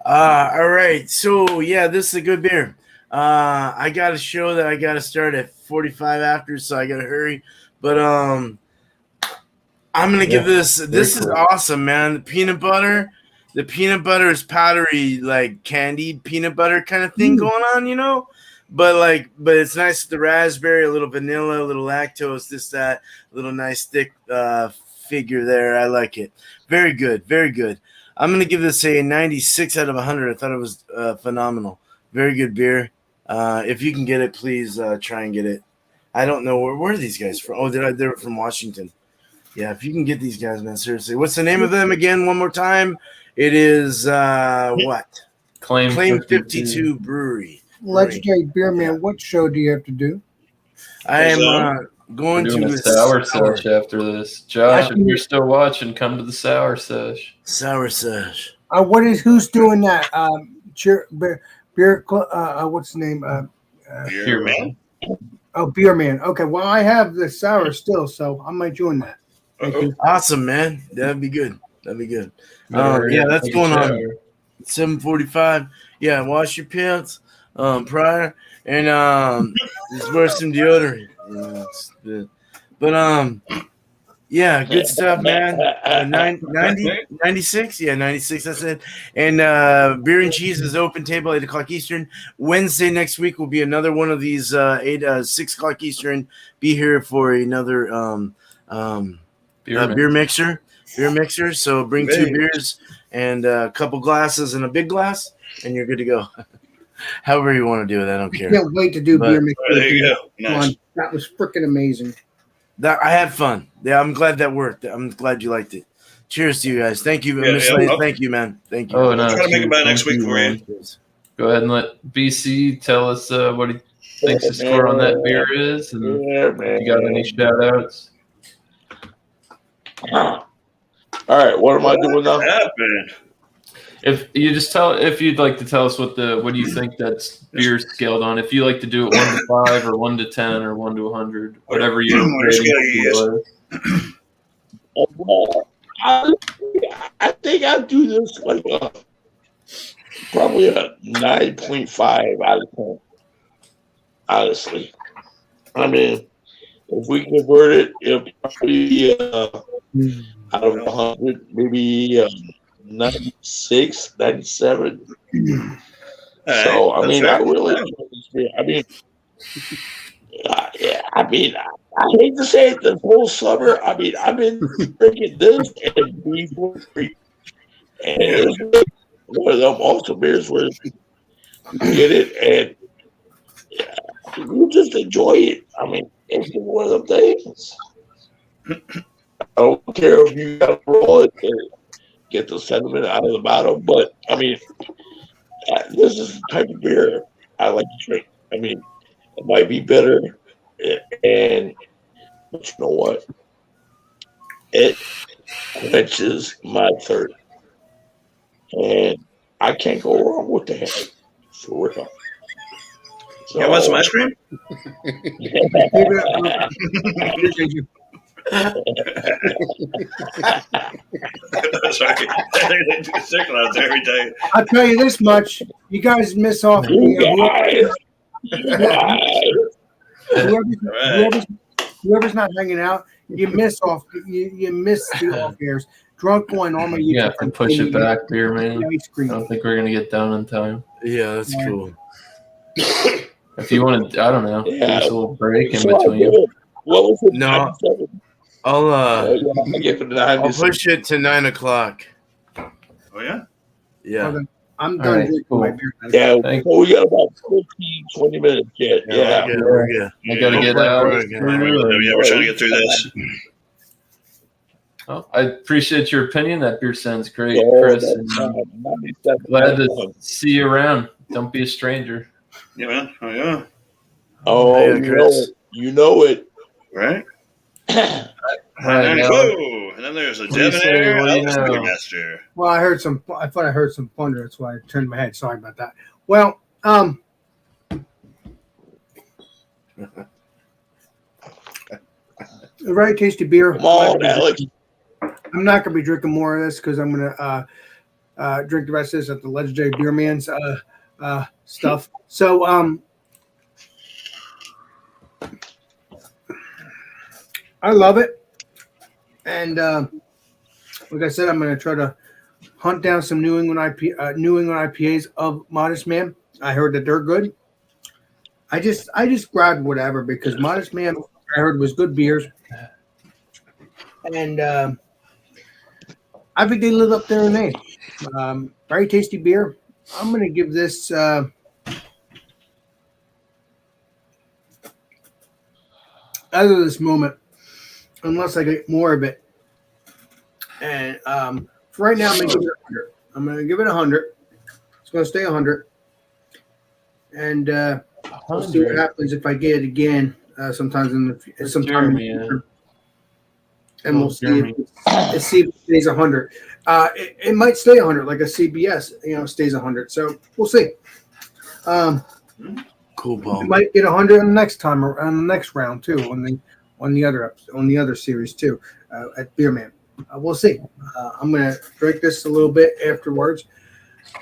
All right. So yeah, this is a good beer. I got a show that I got to start at 45 after, so I got to hurry. But I'm gonna give this. This is awesome, man. The peanut butter is powdery, like candied peanut butter kind of thing going on, you know. But it's nice with the raspberry, a little vanilla, a little lactose, this, that, a little nice thick figure there. I like it. Very good, very good. I'm going to give this a 96 out of 100. I thought it was phenomenal. Very good beer. If you can get it, please try and get it. I don't know. Where are these guys from? Oh, they were from Washington. Yeah, if you can get these guys, man, seriously. What's the name of them again? One more time. It is what? Claim 52 Brewery. Legendary Beer Man, what show do you have to do? I am going We're to doing a sour sesh after this. Josh, if you're still watching, come to the sour sesh. Sour sesh. Who's doing that? Beer. What's the name? Beer Man. Oh, Beer Man. Okay, well, I have the sour still, so I might join that. Thank you. Awesome, man. That'd be good. Yeah, that's going on. 7:45. Yeah, wash your pants prior and just wear some deodorant. Yeah, good stuff, man. 96? Yeah, 96, that's it. And Beer and Cheese is open table, 8 o'clock Eastern. Wednesday next week will be another one of these 6 o'clock Eastern. Be here for another beer mixer. So bring 2 beers and a couple glasses and a big glass, and you're good to go. However you want to do it, I don't care. Can't wait to do beer mixer. There you go. Nice. That was freaking amazing. I had fun. Yeah, I'm glad that worked. I'm glad you liked it. Cheers to you guys. Thank you, Miss Lane. Thank you, man. Thank you. Oh, I'll try to make it by next week for you. Go ahead and let BC tell us what he thinks the score on that beer is. And if you got any shout outs? All right, what am I doing now? Happened? If you'd like to tell us what do you think that's beer scaled on? If you like to do it 1 to 5 or 1 to 10 or 1 to 100, whatever your rating is. I think I'll do this like probably a 9.5 out of 10. Honestly, I mean, if we convert it, it'll probably be out of 100, maybe 96, 97. So I mean, I really enjoy this beer. I mean, I hate to say it, the whole summer. I mean, I've been drinking this and B43, and it's one of them awesome beers where you get it and you just enjoy it. I mean, it's one of them things. I don't care if you got to roll it and get the sediment out of the bottom, but I mean, this is the type of beer I like to drink. I mean, it might be bitter, but you know what? It quenches my thirst, and I can't go wrong with that. For real. So, You want some ice cream? Sorry. Circle out there every day. I'll tell you this much: you guys miss off. Whoever's not hanging out, you miss off. You miss the off airs. drunk on all my You YouTube. have to push it back, beer man. Ice I cream. don't think we're gonna get done in time. Yeah, that's cool. If you want to, I don't know, give us a little break in So I give between. it, what was it? No. 97? I'll I give it 97. I'll push it to 9 o'clock. Oh yeah. Yeah. Okay. I'm All done right, drinking cool. my beer. Yeah, Thank- so we got about 15, 20 minutes yet. Yeah. We're good. I gotta get Hopefully out. we're good. We're trying to get through this. Oh, I appreciate your opinion. That beer sounds great, So Chris. that's, And 97. glad to see you around. Don't be a stranger. Yeah, man. Oh yeah. Oh, Yeah, you know Chris. it. You know it. Right. Right, And Alex. whoa, and then there's a What do you say? debonair What do you Alex know? Master. Well, I thought I heard some thunder. That's why I turned my head. Sorry about that. Well, a very tasty beer. Come on, Alex. I'm not going to be drinking more of this because I'm going to drink the rest of this at the Legendary Beer Man's stuff. So, I love it. And like I said, I'm going to try to hunt down some New England IPAs of Modest Man. I heard that they're good. I just grabbed whatever because Modest Man I heard was good beers. And I think they live up their name. Very tasty beer. I'm going to give this as of this moment, unless I get more of it. And for right now, I'm going to give it 100. I'm going to give it 100. It's going to stay 100. And we'll see what happens if I get it again sometime in the future. And we'll see if it stays 100. It might stay 100, like a CBS, stays 100. So we'll see. Cool ball. We might get 100 on the next time or on the next round too, on the other series too, at Beer Man. We'll see. I'm gonna drink this a little bit afterwards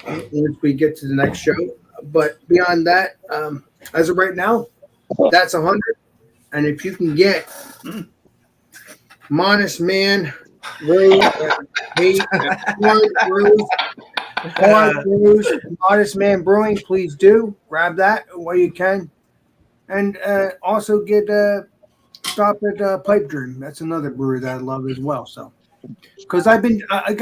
once we get to the next show. But beyond that, as of right now, that's 100. And if you can get Modest Man, Hard Brews, Modest Man Brewing, please do grab that while you can, and also get stop at Pipe Dream. That's another brewery that I love as well. So, because I'm not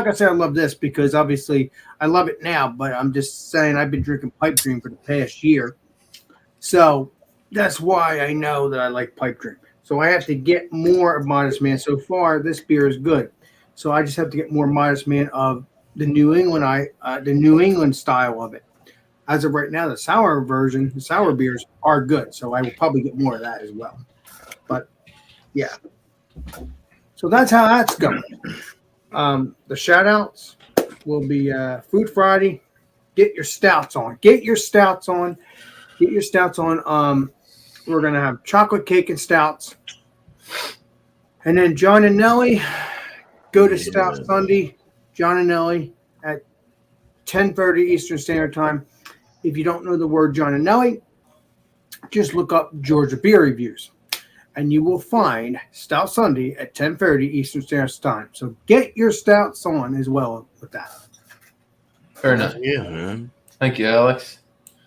gonna say I love this because obviously I love it now, but I'm just saying I've been drinking Pipe Dream for the past year, so that's why I know that I like Pipe Dream. So I have to get more of Modest Man. So far, this beer is good. So I just have to get more Modest Man of the New England style of it. As of right now, the sour beers are good. So I will probably get more of that as well. But yeah. So that's how that's going. The shout outs will be Food Friday. Get your stouts on. We're going to have chocolate cake and stouts. And then John and Nelly, go to Stout Sunday. John and Nelly at 10:30 Eastern Standard Time. If you don't know the word John and Nelly, just look up Georgia Beer Reviews. And you will find Stout Sunday at 10:30 Eastern Standard Time. So get your stouts on as well with that. Fair enough. Yeah, man. Thank you, Alex.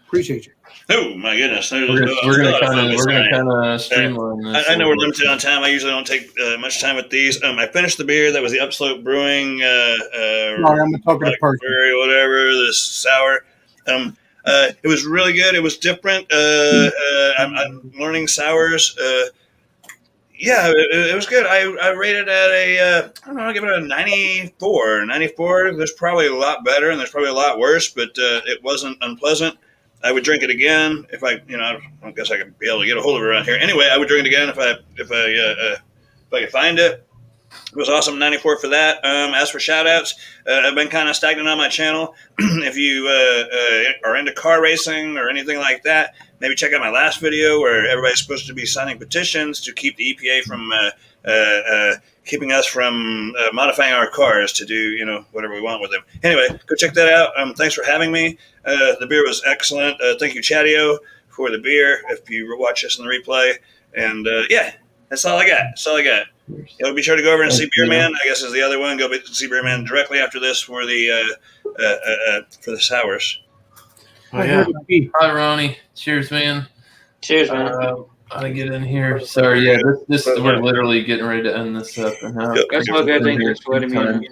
Appreciate you. Oh my goodness! We're gonna kind of streamline this. I know we're limited on time. I usually don't take much time with these. I finished the beer that was the Upslope Brewing. I'm talking to person. Whatever this sour. It was really good. It was different. I'm learning sours. Yeah, it was good. I rated it at I'll give it a 94. 94. There's probably a lot better and there's probably a lot worse, but it wasn't unpleasant. I would drink it again if I guess I could be able to get a hold of it around here. Anyway, I would drink it again if I could find it. It was awesome. 94 for that. As for shout outs, I've been kind of stagnant on my channel. If you are into car racing or anything like that, maybe check out my last video where everybody's supposed to be signing petitions to keep the EPA from keeping us from modifying our cars to do whatever we want with them. Anyway, go check that out. Thanks for having me. The beer was excellent. Thank you, Chatio, for the beer. If you watch this in the replay, and yeah, that's all I got. Yeah, be sure to go over and see Thank Beer you. Man. I guess is the other one. Go see Beer Man directly after this for the sours. Oh, yeah. Hi, Ronnie. Cheers, man. Cheers, man. How to get in here? Sorry, yeah, this we're literally getting ready to end this up and have. That's all good. Thank you for letting me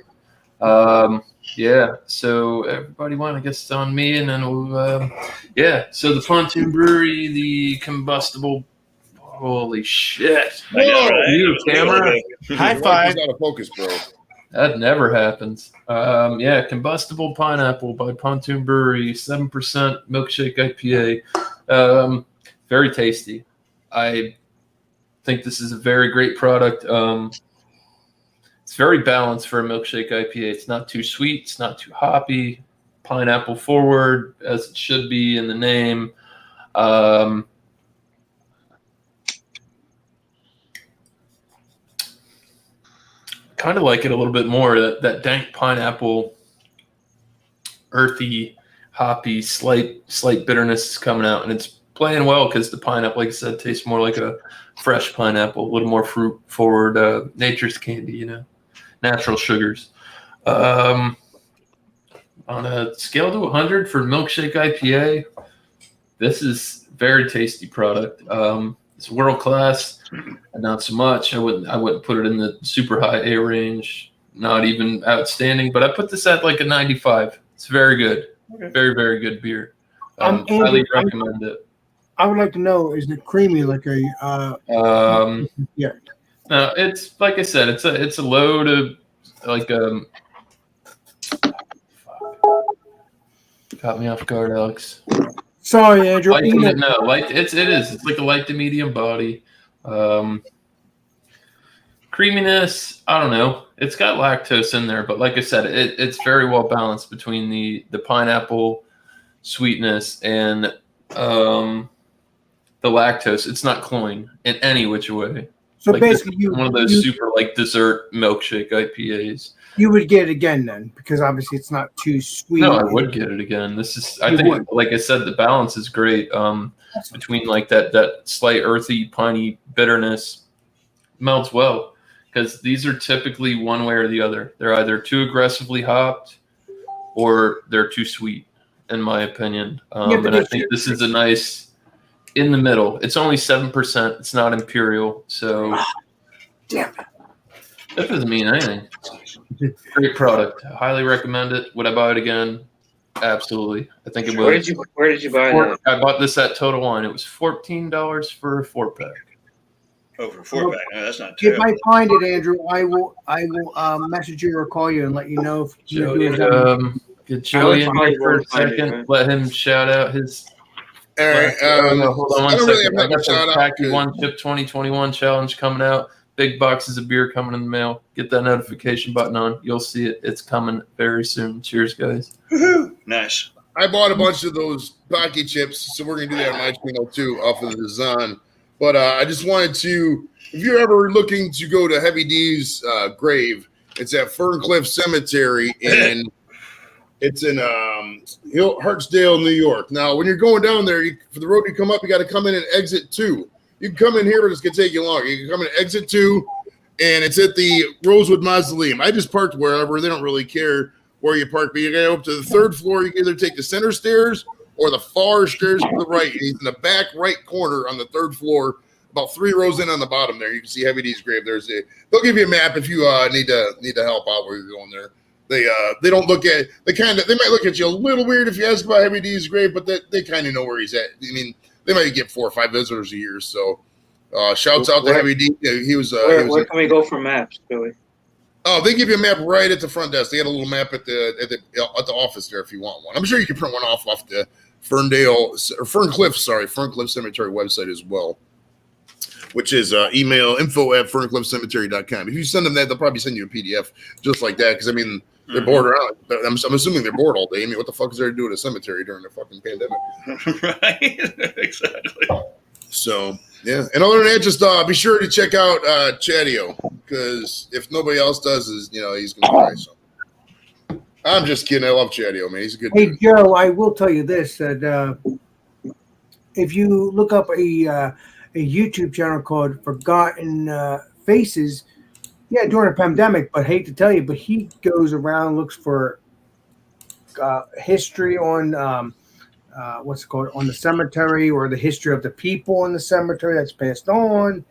in. Yeah, so everybody won. I guess it's on me, and then we'll, yeah. So the Pontoon Brewery, the combustible. Holy shit! I know, right? You camera. High five. Out of focus, bro. That never happens. Yeah, combustible pineapple by Pontoon Brewery, 7% milkshake IPA. Very tasty. I think this is a very great product. It's very balanced for a milkshake IPA. It's not too sweet. It's not too hoppy. Pineapple forward, as it should be in the name. Kind of like it a little bit more. That dank pineapple, earthy, hoppy, slight bitterness is coming out, and it's playing well because the pineapple, like I said, tastes more like a fresh pineapple, a little more fruit forward, nature's candy, natural sugars. On a scale to 100 for milkshake IPA, this is very tasty product. It's world class, not so much. I wouldn't put it in the super high A range. Not even outstanding, but I put this at like a 95. It's very good, very very good beer. Highly recommend it. I would like to know: is it creamy like a? Yeah. No, it's like I said. It's a low to like Caught me off guard, Alex. Sorry, Andrew. Light to, no, light. It is. It's like a light to medium body. Creaminess, I don't know. It's got lactose in there, but like I said, it's very well balanced between the pineapple sweetness and the lactose. It's not cloying in any which way. So like basically, one of those super like dessert milkshake IPAs. You would get it again then, because obviously it's not too sweet. No, I would get it again. This is, I think, like I said, the balance is great between like that slight earthy, piney bitterness. Melts well because these are typically one way or the other. They're either too aggressively hopped or they're too sweet, in my opinion. And I think this is a nice in the middle. It's only 7%. It's not imperial, so damn it. That doesn't mean anything. Great product. I highly recommend it. Would I buy it again? Absolutely. I think it would. Where did you buy it? I bought this at Total Wine. It was $14 for a 4-pack. Oh, for a 4-pack. No, that's not terrible. If I find it, Andrew, I will message you or call you and let you know if Joey, get Joey in here for a second. Let him shout out his. All right. Hold on one second. Really I got the Packy One Chip 2021 challenge coming out. Big boxes of beer coming in the mail. Get that notification button on. You'll see it. It's coming very soon. Cheers, guys. Woohoo! Nice. I bought a bunch of those Pocky chips, so we're going to do that on my channel too, off of the Zon. But I just wanted to, if you're ever looking to go to Heavy D's grave, it's at Ferncliff Cemetery, and it's in Hartsdale, New York. Now, when you're going down there, for the road you come up, you got to come in and exit 2. You can come in here, but it's going to take you longer. You can come in exit 2, and it's at the Rosewood Mausoleum. I just parked wherever. They don't really care where you park, but you go up to the 3rd floor. You can either take the center stairs or the far stairs to the right. He's in the back right corner on the 3rd floor, about 3 rows in on the bottom there. You can see Heavy D's grave. They'll give you a map if you need to help out where you're going there. They don't look at they might look at you a little weird if you ask about Heavy D's grave, but they kind of know where he's at. I mean, they might get 4 or 5 visitors a year. So shouts out to Heavy D. He was. Where can we go for maps, Billy? Oh, they give you a map right at the front desk. They got a little map at the office there if you want one. I'm sure you can print one off the Ferncliff Cemetery website as well, which is email info@ferncliffcemetery.com. If you send them that, they'll probably send you a PDF just like that. Because I mean, they're bored around. I'm assuming they're bored all day. I mean, what the fuck is there to do at a cemetery during the fucking pandemic? Right, exactly. So yeah, and other than that, just be sure to check out Chatio, because if nobody else does, he's gonna die. So I'm just kidding. I love Chatio, man. He's a good dude. Hey Joe, I will tell you this: that if you look up a YouTube channel called Forgotten Faces, Yeah, during a pandemic, but hate to tell you, but he goes around, looks for history on what's it called, on the cemetery, or the history of the people in the cemetery that's passed on.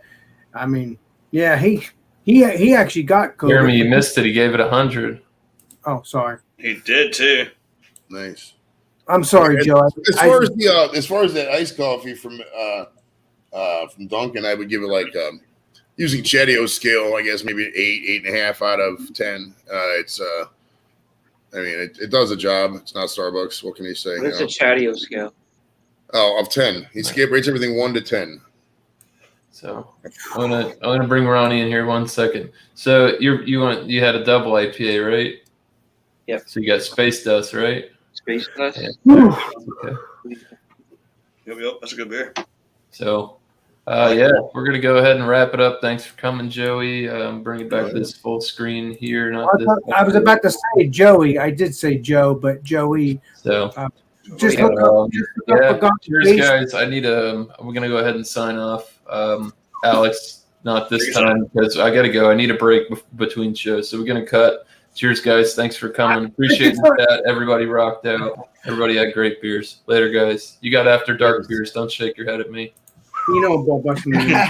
I mean, yeah, he actually got COVID. Jeremy, you missed it. He gave it 100. Oh, sorry. He did too. Nice. I'm sorry, As Joe. as far as that iced coffee from Dunkin', I would give it like using Chatio's scale, I guess maybe 8.5 out of 10. It does a job. It's not Starbucks. What can you say? What's a Chatio scale? Oh, of 10. He rates everything 1 to 10. So I'm gonna bring Ronnie in here 1 second. So you had a double IPA, right? Yep. So you got Space Dust, right? Space Dust? Yeah. Okay. Yep. That's a good beer. So, we're going to go ahead and wrap it up. Thanks for coming, Joey. Bring it back to this full screen here. I was about to say Joey. I did say Joe, but Joey. So, just look up. Cheers, guys. We're going to go ahead and sign off. Alex, not this time because I got to go. I need a break between shows. So we're going to cut. Cheers, guys. Thanks for coming. Appreciate that. Everybody rocked out. Everybody had great beers. Later, guys. You got After Dark beers. Don't shake your head at me. You know, Bob Bushman.